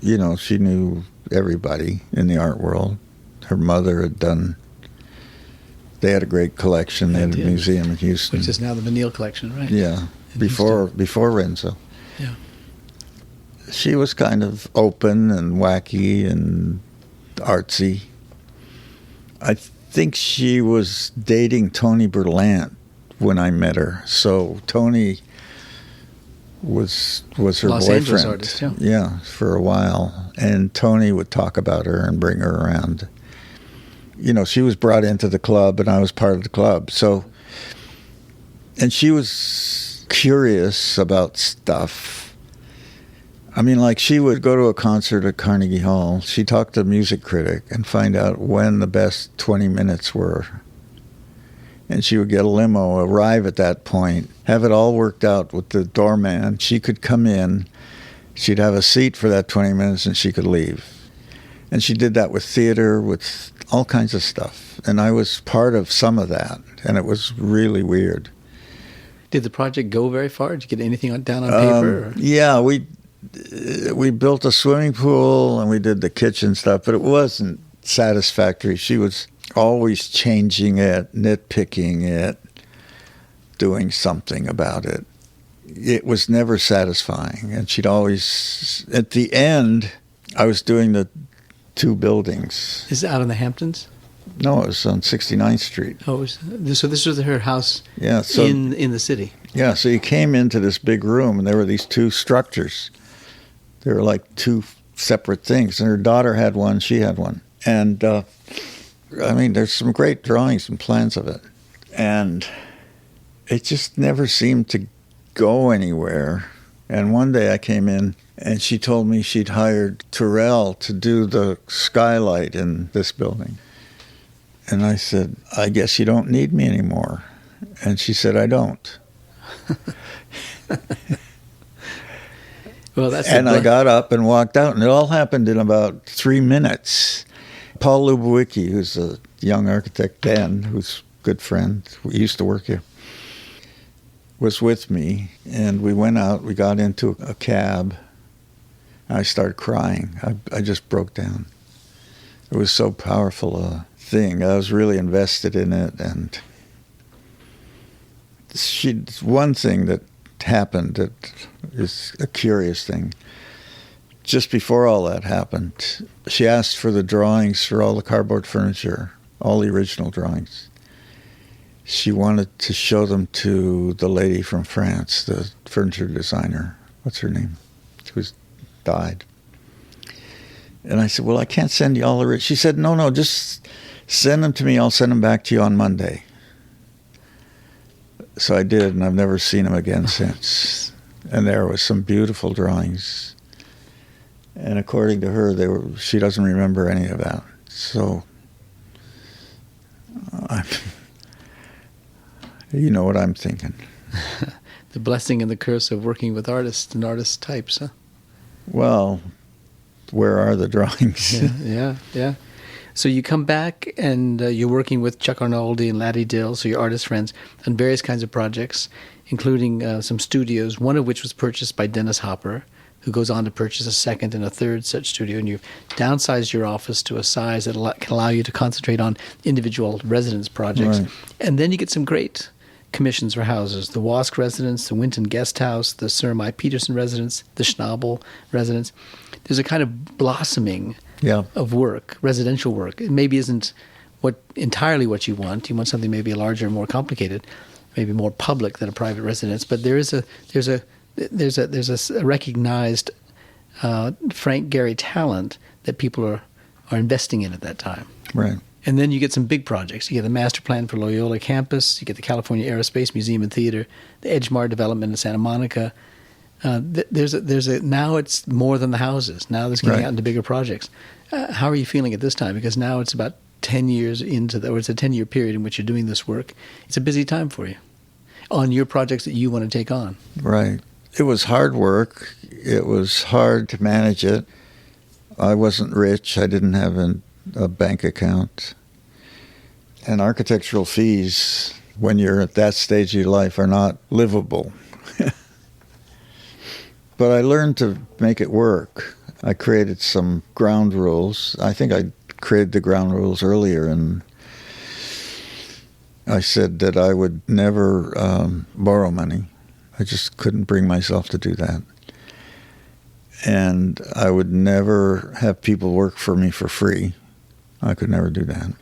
you know, she knew everybody in the art world. Her mother had done... They had a great collection. They had a did. museum in Houston. Which is now the Menil collection, right? Yeah, In before Renzo. Yeah. She was kind of open and wacky and artsy. I think she was dating Tony Berlant when I met her. So Tony was her Los boyfriend. Angeles artist, yeah. For a while. And Tony would talk about her and bring her around. You know, she was brought into the club and I was part of the club. So, and she was curious about stuff. I mean, like, she would go to a concert at Carnegie Hall. She'd talk to a music critic and find out when the best 20 minutes were. And she would get a limo, arrive at that point, have it all worked out with the doorman. She could come in, she'd have a seat for that 20 minutes, and she could leave. And she did that with theater, with all kinds of stuff. And I was part of some of that, and it was really weird. Did the project go very far? Did you get anything down on paper? Or? Yeah, we built a swimming pool and we did the kitchen stuff, but it wasn't satisfactory. She was always changing it, nitpicking it, doing something about it. It was never satisfying. And she'd always, at the end, I was doing the 2 buildings. Is it out in the Hamptons? No, it was on 69th Street. Oh, so this was her house Yeah, so in the city. Yeah, so you came into this big room, and there were these 2 structures. They were like 2 separate things, and her daughter had one, she had one. And, I mean, there's some great drawings and plans of it. And it just never seemed to go anywhere. And one day I came in, and she told me she'd hired Turrell to do the skylight in this building. And I said, I guess you don't need me anymore. And she said, I don't. Well, that's And I got up and walked out, and it all happened in about 3 minutes. Paul Lubowicki, who's a young architect then, who's a good friend, we used to work here, was with me, and we went out, we got into a cab, and I started crying. I just broke down. It was so powerful a thing. I was really invested in it, and one thing that happened that is a curious thing. Just before all that happened, she asked for the drawings for all the cardboard furniture, all the original drawings. She wanted to show them to the lady from France, the furniture designer. What's her name? Who's died. And I said, well, I can't send you all the... She said, no, just send them to me. I'll send them back to you on Monday. So I did, and I've never seen them again since. And there was some beautiful drawings. And according to her, she doesn't remember any of that. So, you know what I'm thinking. The blessing and the curse of working with artists and artist types, huh? Well, where are the drawings? Yeah. So you come back and you're working with Chuck Arnoldi and Laddie Dill, so your artist friends, on various kinds of projects, including some studios, one of which was purchased by Dennis Hopper, who goes on to purchase a second and a third such studio. And you've downsized your office to a size that can allow you to concentrate on individual residence projects. Right. And then you get some great commissions for houses: the Wask residence, the Winton Guest House, the Sir My Peterson residence, the Schnabel residence. There's a kind of blossoming Yeah. of work, residential work. It maybe isn't entirely what you want. You want something maybe larger, more complicated, maybe more public than a private residence. But there's a recognized Frank Gehry talent that people are investing in at that time. Right. And then you get some big projects. You get the master plan for Loyola campus. You get the California Aerospace Museum and Theater, the Edgemar development in Santa Monica. Now it's more than the houses. Now it's getting out into bigger projects. How are you feeling at this time? Because now it's about 10 years or it's a 10-year period in which you're doing this work. It's a busy time for you on your projects that you want to take on. Right. It was hard work. It was hard to manage it. I wasn't rich. I didn't have a bank account. And architectural fees, when you're at that stage of your life, are not livable. But I learned to make it work. I created some ground rules. I think I created the ground rules earlier, and I said that I would never borrow money. I just couldn't bring myself to do that. And I would never have people work for me for free. I could never do that.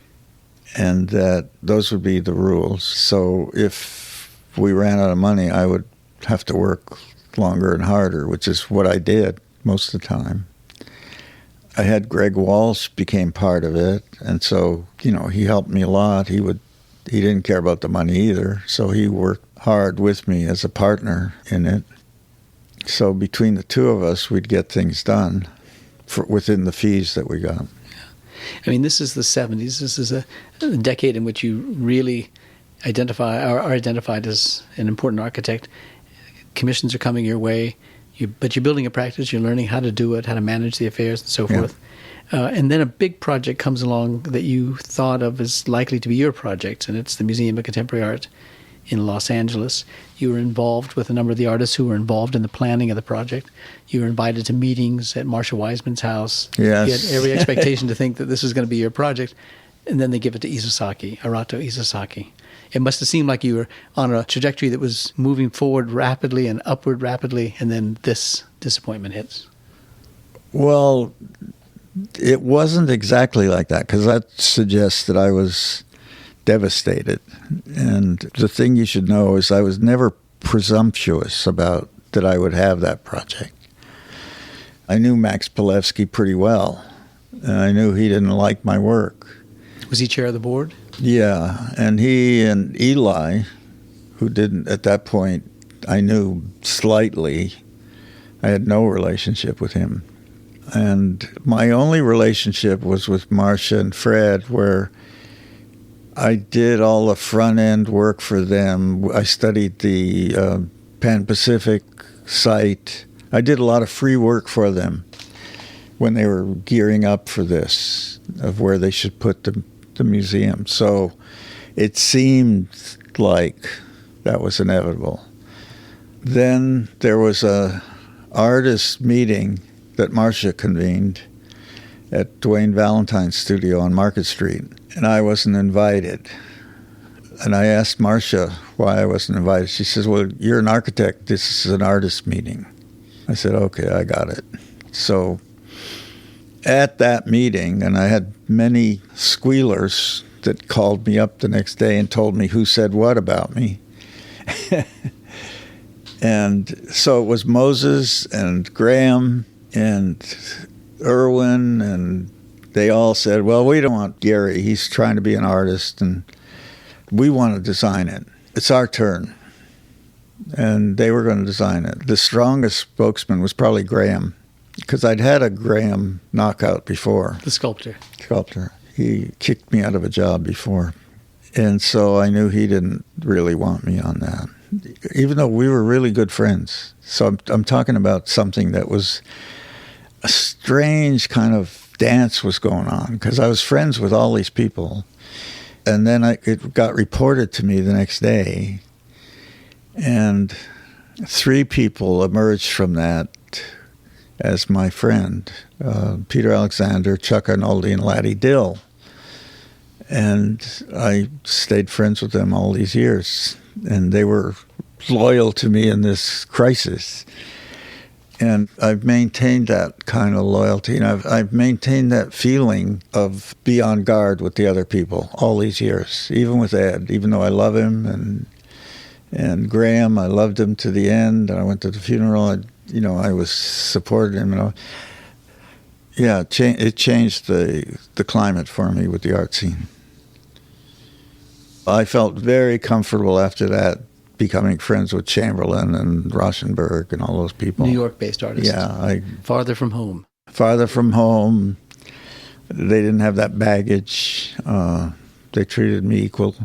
And that those would be the rules. So if we ran out of money, I would have to work longer and harder, which is what I did most of the time. I had Greg Walsh became part of it, and so, he helped me a lot. He didn't care about the money either, so he worked hard with me as a partner in it. So between the two of us, we'd get things done within the fees that we got. I mean, this is the 70s. This is a decade in which you really are identified as an important architect. Commissions are coming your way, but you're building a practice. You're learning how to do it, how to manage the affairs, and so forth. And then a big project comes along that you thought of as likely to be your project, and it's the Museum of Contemporary Art in Los Angeles. You were involved with a number of the artists who were involved in the planning of the project. You were invited to meetings at Marcia Wiseman's house. Yes. You had every expectation to think that this was going to be your project, and then they give it to Arato Isesaki. It must have seemed like you were on a trajectory that was moving forward rapidly and upward rapidly, and then this disappointment hits. Well, it wasn't exactly like that, because that suggests that I was devastated. And the thing you should know is I was never presumptuous about that I would have that project. I knew Max Pilevsky pretty well, and I knew he didn't like my work. Was he chair of the board? Yeah, and he and Eli, who didn't, at that point, I knew slightly. I had no relationship with him. And my only relationship was with Marcia and Fred, where I did all the front-end work for them. I studied the Pan-Pacific site. I did a lot of free work for them when they were gearing up for this, of where they should put the museum. So it seemed like that was inevitable. Then there was a artist meeting that Marcia convened at Dwayne Valentine's studio on Market Street, and I wasn't invited. And I asked Marcia why I wasn't invited. She says, well, you're an architect. This is an artist meeting. I said, okay, I got it. So at that meeting, and I had many squealers that called me up the next day and told me who said what about me. And so it was Moses and Graham and Irwin, and they all said, well, we don't want Gehry. He's trying to be an artist, and we want to design it. It's our turn. And they were going to design it. The strongest spokesman was probably Graham, because I'd had a Graham knockout before. The sculptor. He kicked me out of a job before. And so I knew he didn't really want me on that, even though we were really good friends. So I'm talking about something that was a strange kind of dance was going on, because I was friends with all these people. And then it got reported to me the next day, and 3 people emerged from that as my friend, Peter Alexander, Chuck Arnoldi, and Laddie Dill. And I stayed friends with them all these years, and they were loyal to me in this crisis. And I've maintained that kind of loyalty, and I've maintained that feeling of be on guard with the other people all these years, even with Ed, even though I love him, and Graham, I loved him to the end. I went to the funeral. I was supported him. It changed the climate for me with the art scene. I felt very comfortable after that, becoming friends with Chamberlain and Rauschenberg and all those people. New York-based artists. Yeah. Farther from home. Farther from home. They didn't have that baggage. They treated me equal.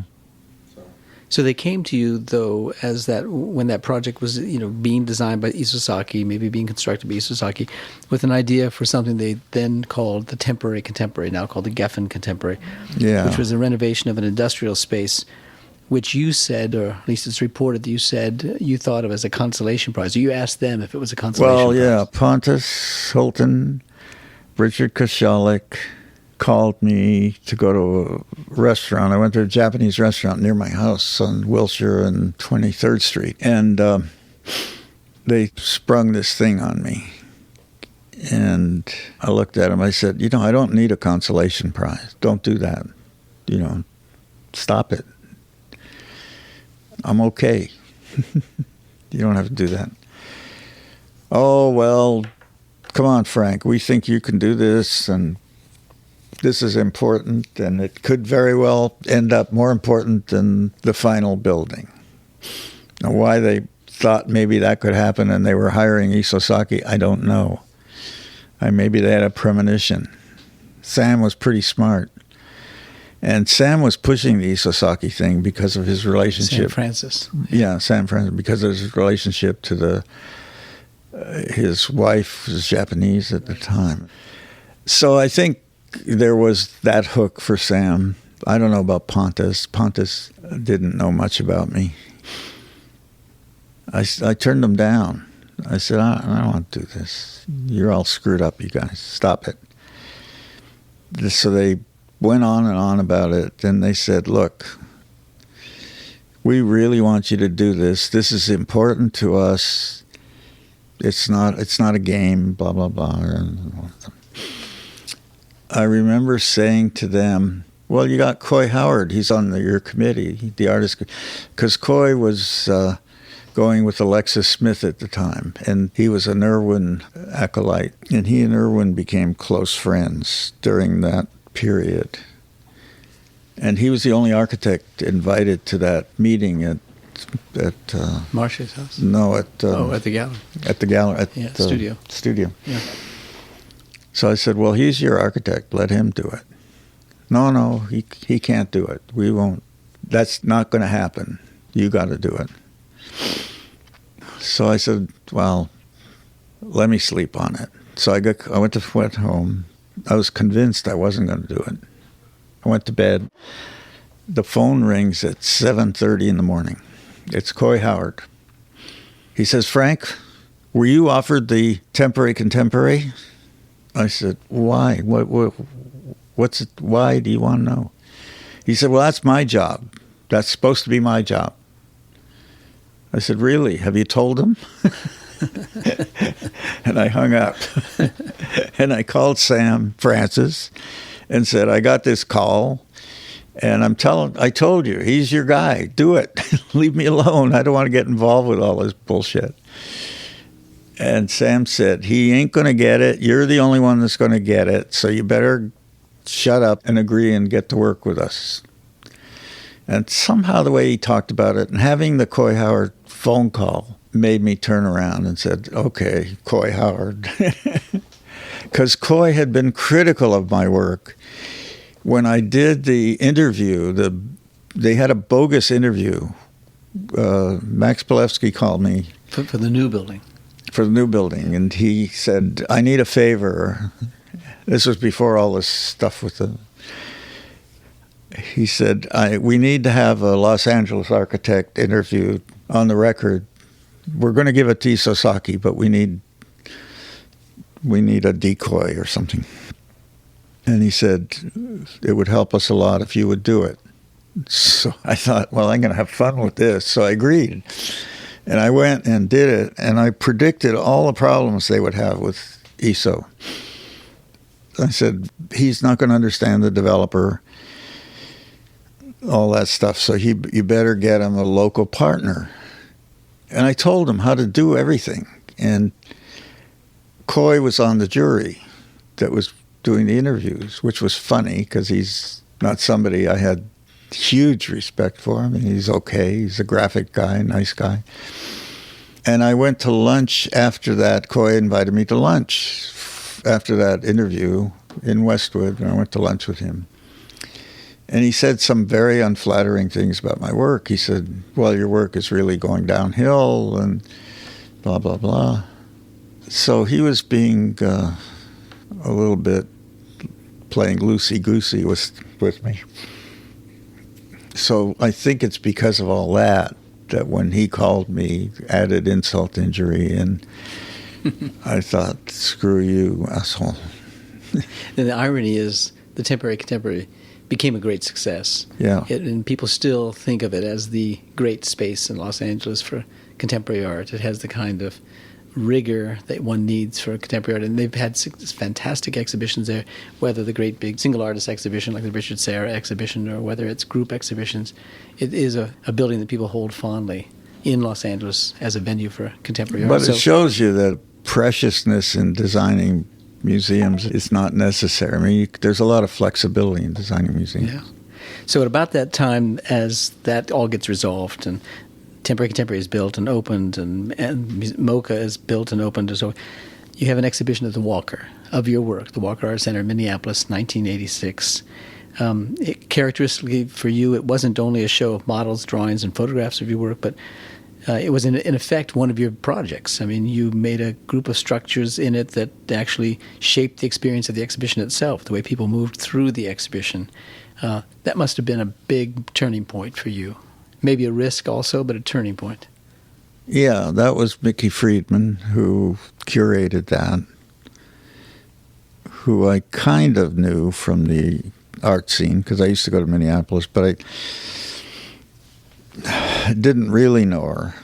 So they came to you, though, when that project was, being designed by Isozaki, maybe being constructed by Isozaki, with an idea for something they then called the Temporary Contemporary, now called the Geffen Contemporary, which was a renovation of an industrial space, which you said, or at least it's reported that you said you thought of as a consolation prize. You asked them if it was a consolation prize. Well, yeah, Pontus Hultén, Richard Koshalik called me to go to a restaurant. I went to a Japanese restaurant near my house on Wilshire and 23rd Street. And they sprung this thing on me. And I looked at him. I said, I don't need a consolation prize. Don't do that. Stop it. I'm okay. You don't have to do that. Oh, well, come on, Frank. We think you can do this, and this is important, and it could very well end up more important than the final building. Now, why they thought maybe that could happen and they were hiring Isozaki, I don't know. Maybe they had a premonition. Sam was pretty smart. And Sam was pushing the Isozaki thing because of his relationship. Sam Francis. Yeah, Sam Francis, because of his relationship to his wife was Japanese at the time. So I think there was that hook for Sam. I don't know about Pontus. Pontus didn't know much about me. I turned him down. I said, I don't want to do this. You're all screwed up, you guys. Stop it. So they went on and on about it. Then they said, look, we really want you to do this. This is important to us. It's not a game, blah, blah, blah. I remember saying to them, well, you got Coy Howard. He's on your committee, the artist. Because Coy was going with Alexis Smith at the time, and he was an Irwin acolyte. And he and Irwin became close friends during that period. And he was the only architect invited to that meeting at Marsh's house? No, at the gallery. At the gallery. At the studio. Studio. Yeah. So I said, well, he's your architect. Let him do it. No, he can't do it. We won't. That's not going to happen. You got to do it. So I said, well, let me sleep on it. So I went home. I was convinced I wasn't going to do it. I went to bed. The phone rings at 7:30 in the morning. It's Coy Howard. He says, Frank, were you offered the Temporary Contemporary? I said, why? What's it? Why do you want to know? He said, well, that's my job. That's supposed to be my job. I said, really? Have you told him? And I hung up. And I called Sam Francis and said, I got this call. And I told you, he's your guy. Do it. Leave me alone. I don't want to get involved with all this bullshit. And Sam said, he ain't going to get it. You're the only one that's going to get it. So you better shut up and agree and get to work with us. And somehow the way he talked about it and having the Coy Howard phone call made me turn around and said, okay, Coy Howard. Because Coy had been critical of my work. When I did the interview, they had a bogus interview. Max Palevsky called me. For the new building. For the new building. And he said, I need a favor. This was before all this stuff with the... He said, we need to have a Los Angeles architect interviewed on the record. We're going to give it to Isozaki, but we need a decoy or something. And he said, it would help us a lot if you would do it. So I thought, well, I'm going to have fun with this. So I agreed. And I went and did it, and I predicted all the problems they would have with ESO. I said, he's not going to understand the developer, all that stuff, so you better get him a local partner. And I told him how to do everything. And Coy was on the jury that was doing the interviews, which was funny because he's not somebody I had huge respect for. I mean, he's okay. He's a graphic guy, nice guy. And I went to lunch after that. Coy invited me to lunch after that interview in Westwood, and I went to lunch with him. And he said some very unflattering things about my work. He said, well, your work is really going downhill and blah, blah, blah. So he was being a little bit playing loosey-goosey with me. So I think it's because of all that when he called me, added insult to injury, and I thought, screw you, asshole. And the irony is the Temporary Contemporary became a great success. Yeah. And people still think of it as the great space in Los Angeles for contemporary art. It has the kind of rigor that one needs for contemporary art. And they've had fantastic exhibitions there, whether the great big single artist exhibition like the Richard Serra exhibition or whether it's group exhibitions. It is a building that people hold fondly in Los Angeles as a venue for contemporary art. But it shows you that preciousness in designing museums is not necessary. I mean, there's a lot of flexibility in designing museums. Yeah. So at about that time, as that all gets resolved and Temporary Contemporary is built and opened and MoCA is built and opened, and so you have an exhibition at the Walker of your work, the Walker Art Center in Minneapolis, 1986. Characteristically for you, it wasn't only a show of models, drawings, and photographs of your work, but it was, in effect, one of your projects. I mean, you made a group of structures in it that actually shaped the experience of the exhibition itself, the way people moved through the exhibition. That must have been a big turning point for you. Maybe a risk also, but a turning point. Yeah, that was Mickey Friedman who curated that, who I kind of knew from the art scene, because I used to go to Minneapolis, but I didn't really know her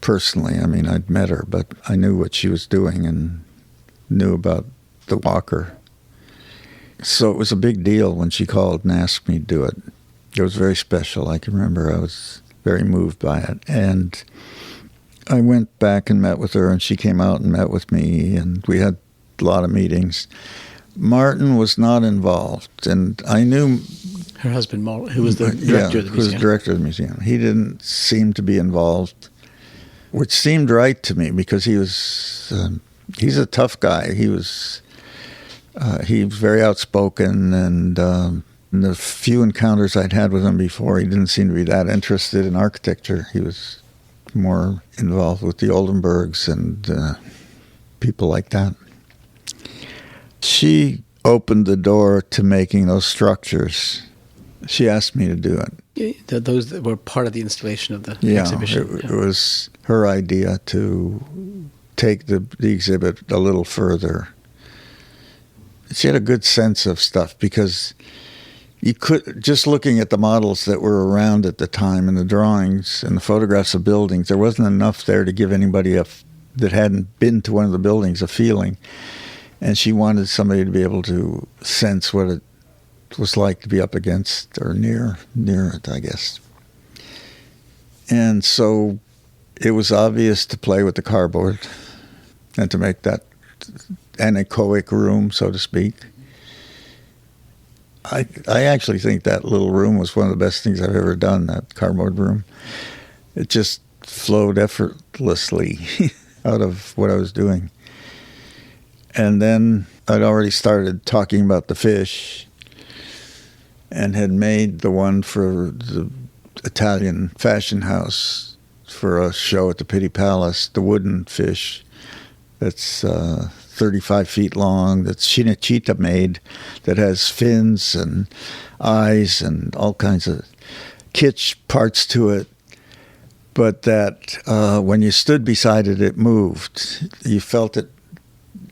personally. I mean, I'd met her, but I knew what she was doing and knew about the Walker. So it was a big deal when she called and asked me to do it. It was very special. I can remember I was very moved by it. And I went back and met with her, and she came out and met with me, and we had a lot of meetings. Martin was not involved, and I knew... Her husband, who was the director of the museum. Who was the director of the museum. He didn't seem to be involved, which seemed right to me because he was... he's a tough guy. He was very outspoken, and the few encounters I'd had with him before, he didn't seem to be that interested in architecture. He was more involved with the Oldenburgs and people like that. She opened the door to making those structures. She asked me to do it. Those that were part of the installation of the exhibition. It was her idea to take the exhibit a little further. She had a good sense of stuff because you could, just looking at the models that were around at the time and the drawings and the photographs of buildings, there wasn't enough there to give anybody that hadn't been to one of the buildings a feeling. And she wanted somebody to be able to sense what it was like to be up against or near it, I guess. And so it was obvious to play with the cardboard and to make that anechoic room, so to speak. I actually think that little room was one of the best things I've ever done, that cardboard room. It just flowed effortlessly out of what I was doing. And then I'd already started talking about the fish and had made the one for the Italian fashion house for a show at the Pitti Palace, the wooden fish that's 35 feet long, that Cinecittà made, that has fins and eyes and all kinds of kitsch parts to it, but that when you stood beside it, it moved. You felt it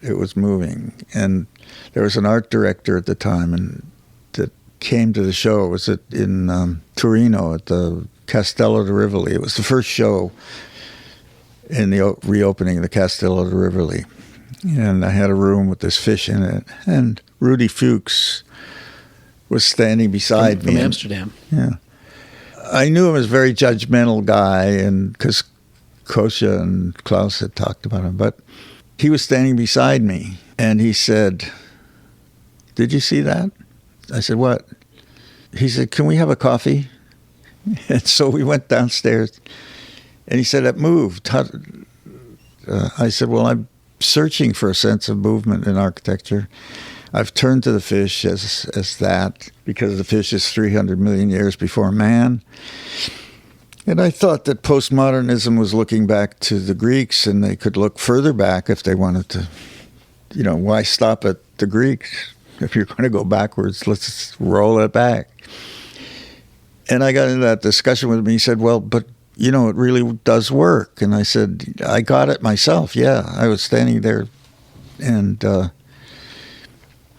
was moving. And there was an art director at the time and that came to the show. It was in Torino at the Castello di Rivoli. It was the first show in the reopening of the Castillo de Rivoli. And I had a room with this fish in it. And Rudy Fuchs was standing beside me. From Amsterdam. Yeah. I knew him as a very judgmental guy, and because Kosha and Klaus had talked about him. But he was standing beside me, and he said, "Did you see that?" I said, "What?" He said, "Can we have a coffee?" And so we went downstairs, and he said, "It moved." I said, "Well, I'm searching for a sense of movement in architecture. I've turned to the fish as that, because the fish is 300 million years before man." And I thought that postmodernism was looking back to the Greeks, and they could look further back if they wanted to. Why stop at the Greeks? If you're going to go backwards, let's roll it back. And I got into that discussion with him. He said, "Well, but it really does work." And I said, "I got it myself. Yeah, I was standing there, and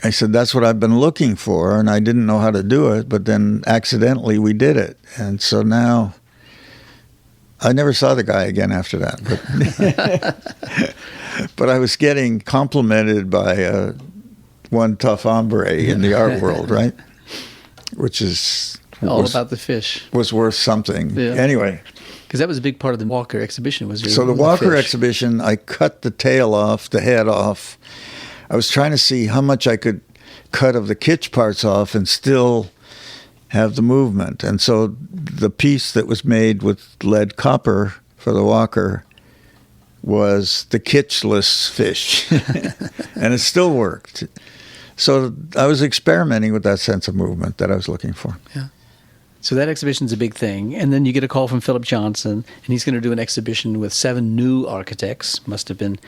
I said, that's what I've been looking for, and I didn't know how to do it, but then accidentally we did it. And so now I never saw the guy again after that. But I was getting complimented by one tough hombre in the art world, right? Which is... All about the fish. Was worth something. Yeah. Anyway. Because that was a big part of the Walker exhibition. So the Walker exhibition, I cut the tail off, the head off. I was trying to see how much I could cut of the kitsch parts off and still have the movement. And so the piece that was made with lead copper for the Walker was the kitschless fish. And it still worked. So I was experimenting with that sense of movement that I was looking for. Yeah. So that exhibition's a big thing. And then you get a call from Philip Johnson, and he's going to do an exhibition with 7 new architects. Must have been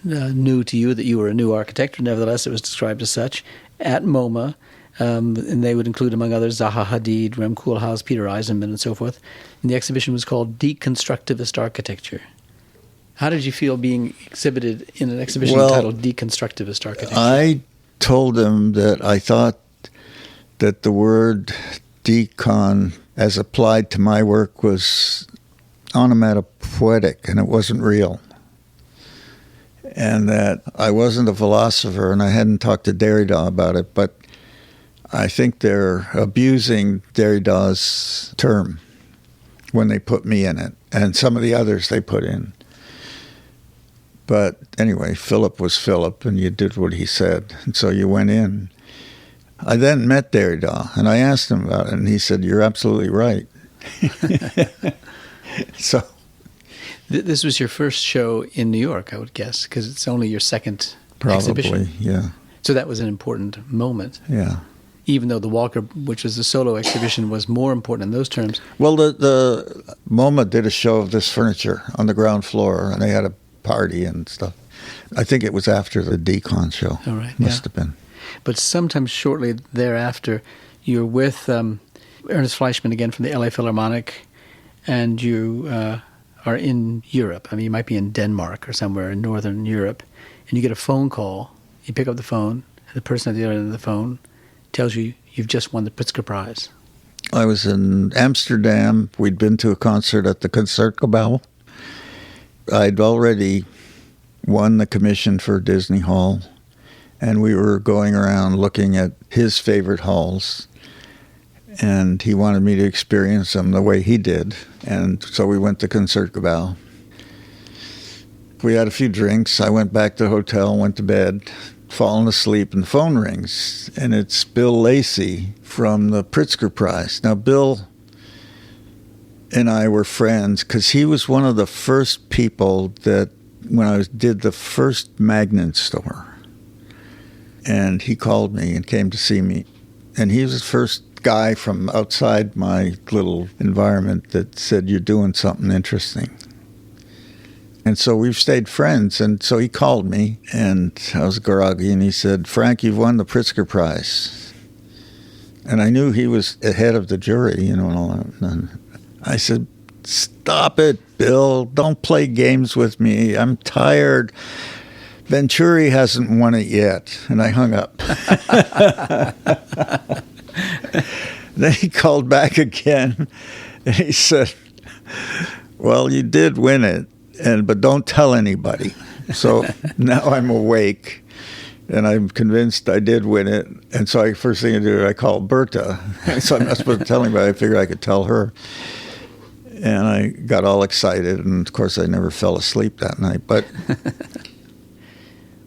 new to you that you were a new architect, but nevertheless it was described as such, at MoMA. And they would include, among others, Zaha Hadid, Rem Koolhaas, Peter Eisenman, and so forth. And the exhibition was called Deconstructivist Architecture. How did you feel being exhibited in an exhibition titled Deconstructivist Architecture? I told them that I thought that the word decon, as applied to my work, was onomatopoetic, and it wasn't real. And that I wasn't a philosopher, and I hadn't talked to Derrida about it, but I think they're abusing Derrida's term when they put me in it, and some of the others they put in. But anyway, Philip was Philip, and you did what he said, and so you went in. I then met Derrida, and I asked him about it, and he said, "You're absolutely right." So... This was your first show in New York, I would guess, because it's only your second exhibition. Probably, yeah. So that was an important moment. Yeah. Even though the Walker, which was a solo exhibition, was more important in those terms. Well, the MoMA did a show of this furniture on the ground floor, and they had a party and stuff. I think it was after the Decon show. All right, Must have been. But sometime shortly thereafter, you're with Ernest Fleischmann again from the LA Philharmonic, and you... are in Europe. I mean, you might be in Denmark or somewhere in Northern Europe, and you get a phone call. You pick up the phone, and the person at the other end of the phone tells you you've just won the Pritzker Prize. I was in Amsterdam. We'd been to a concert at the Concertgebouw. I'd already won the commission for Disney Hall, and we were going around looking at his favorite halls. And he wanted me to experience them the way he did. And so we went to Concertgebouw. We had a few drinks. I went back to the hotel, went to bed, fallen asleep, and the phone rings. And it's Bill Lacey from the Pritzker Prize. Now, Bill and I were friends because he was one of the first people that, when I did the first Magnet store, and he called me and came to see me. And he was the first guy from outside my little environment that said, "You're doing something interesting." And so we've stayed friends. And so he called me, and I was groggy, and he said, "Frank, you've won the Pritzker Prize." And I knew he was ahead of the jury, and all that. And I said, "Stop it, Bill. Don't play games with me. I'm tired. Venturi hasn't won it yet." And I hung up. Then he called back again, and he said, "Well, you did win it, but don't tell anybody. So now I'm awake, and I'm convinced I did win it. And so first thing I do, I call Berta. So I'm not supposed to tell anybody. I figured I could tell her. And I got all excited, and of course I never fell asleep that night. But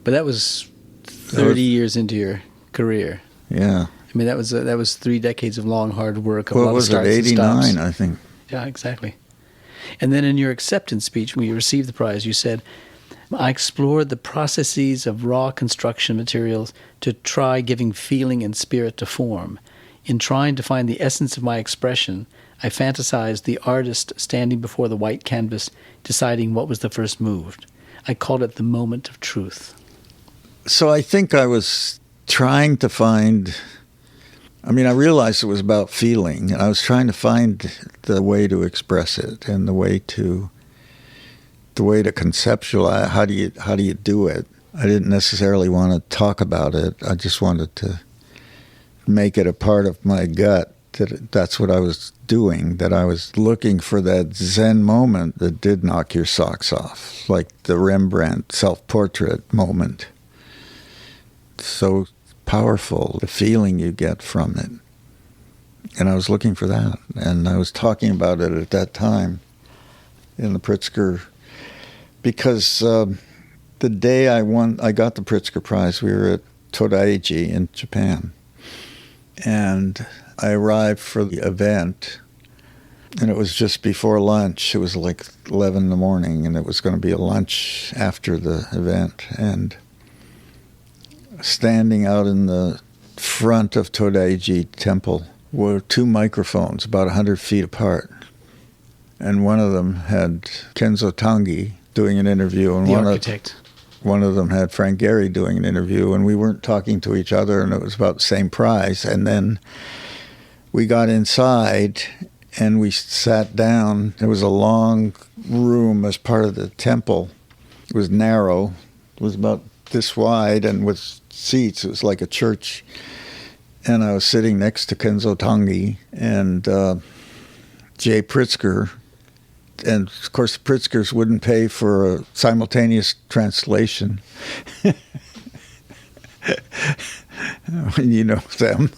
that was 30 years into your career. Yeah. I mean, that was 3 decades of long, hard work. Of What was it, 89, I think. Yeah, exactly. And then in your acceptance speech, when you received the prize, you said, I explored the processes of raw construction materials to try giving feeling and spirit to form. In trying to find the essence of my expression, I fantasized the artist standing before the white canvas, deciding what was the first move. I called it the moment of truth. So I think I was trying to find... I mean, I realized it was about feeling, and I was trying to find the way to express it and the way to conceptualize. How do you do it? I didn't necessarily want to talk about it. I just wanted to make it a part of my gut that's what I was doing. That I was looking for that Zen moment that did knock your socks off, like the Rembrandt self-portrait moment. So powerful, the feeling you get from it. And I was looking for that. And I was talking about it at that time in the Pritzker, because the day I got the Pritzker Prize, we were at Todaiji in Japan. And I arrived for the event, and it was just before lunch. It was like 11 in the morning, and it was going to be a lunch after the event. And standing out in the front of Todaiji Temple were 2 microphones about 100 feet apart. And one of them had Kenzo Tange doing an interview. And the architect. One of them had Frank Gehry doing an interview. And we weren't talking to each other, and it was about the same prize. And then we got inside, and we sat down. It was a long room as part of the temple. It was narrow. It was about this wide, and with seats. It was like a church. And I was sitting next to Kenzo Tange and Jay Pritzker. And, of course, the Pritzkers wouldn't pay for a simultaneous translation. You know them.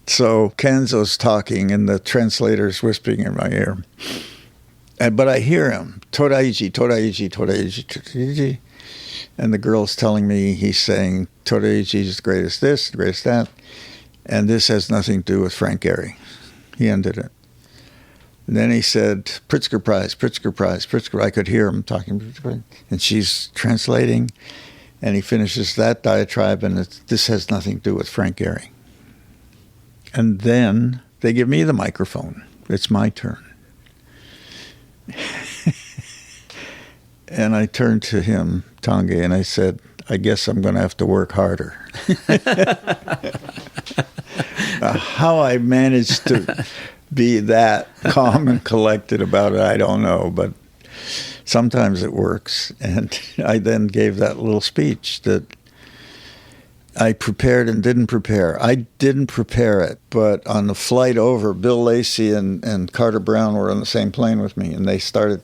So Kenzo's talking, and the translator's whispering in my ear. But I hear him, Todaiji, Todaiji, Todaiji, Todaiji. And the girl's telling me, he's saying, Todaiji is the greatest this, the greatest that. And this has nothing to do with Frank Gehry. He ended it. And then he said, Pritzker Prize, Pritzker Prize, Pritzker. I could hear him talking. And she's translating. And he finishes that diatribe, and this has nothing to do with Frank Gehry. And then they give me the microphone. It's my turn. And I turned to him, Tange, and I said, I guess I'm going to have to work harder. How I managed to be that calm and collected about it, I don't know, but sometimes it works. And I then gave that little speech that I prepared and didn't prepare. I didn't prepare it, but on the flight over, Bill Lacey and Carter Brown were on the same plane with me, and they started.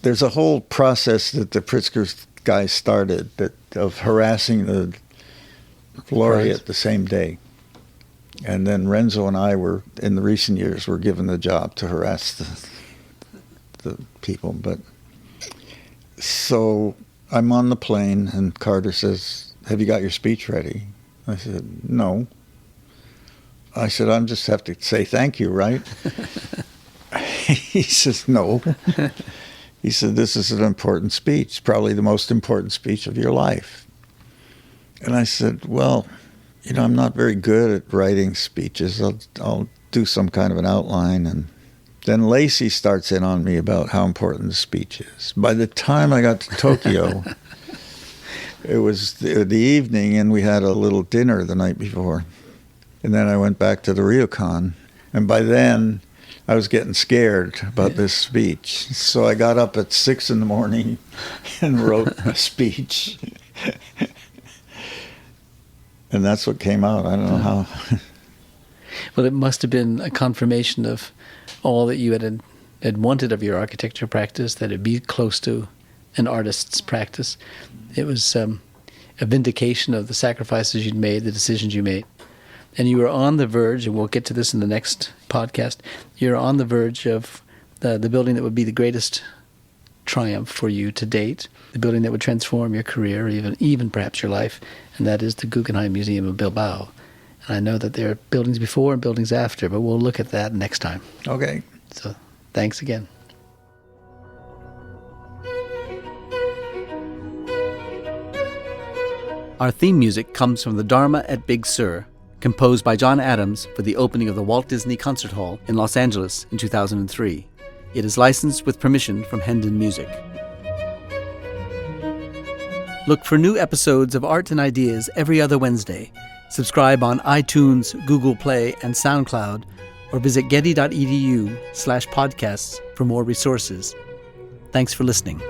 There's a whole process that the Pritzker guys started of harassing the laureate the same day. And then Renzo and I were, in the recent years, were given the job to harass the people. But so I'm on the plane, and Carter says, have you got your speech ready? I said, no. I said, I just have to say thank you, right? He says, no. He said, this is an important speech, probably the most important speech of your life. And I said, well, you know, I'm not very good at writing speeches. I'll do some kind of an outline. And then Lacey starts in on me about how important the speech is. By the time I got to Tokyo, it was the evening, and we had a little dinner the night before. And then I went back to the Ryokan. And by then, I was getting scared about this speech. So I got up at 6 in the morning and wrote a speech. And that's what came out. I don't know how. Well, it must have been a confirmation of all that you had had wanted of your architecture practice, that it be close to an artist's practice. It was a vindication of the sacrifices you'd made, the decisions you made. And you were on the verge, and we'll get to this in the next podcast, you're on the verge of the building that would be the greatest triumph for you to date, the building that would transform your career, even perhaps your life, and that is the Guggenheim Museum of Bilbao. And I know that there are buildings before and buildings after, but we'll look at that next time. Okay. So thanks again. Our theme music comes from the Dharma at Big Sur, composed by John Adams for the opening of the Walt Disney Concert Hall in Los Angeles in 2003. It is licensed with permission from Hendon Music. Look for new episodes of Art and Ideas every other Wednesday. Subscribe on iTunes, Google Play, and SoundCloud, or visit getty.edu/podcasts for more resources. Thanks for listening.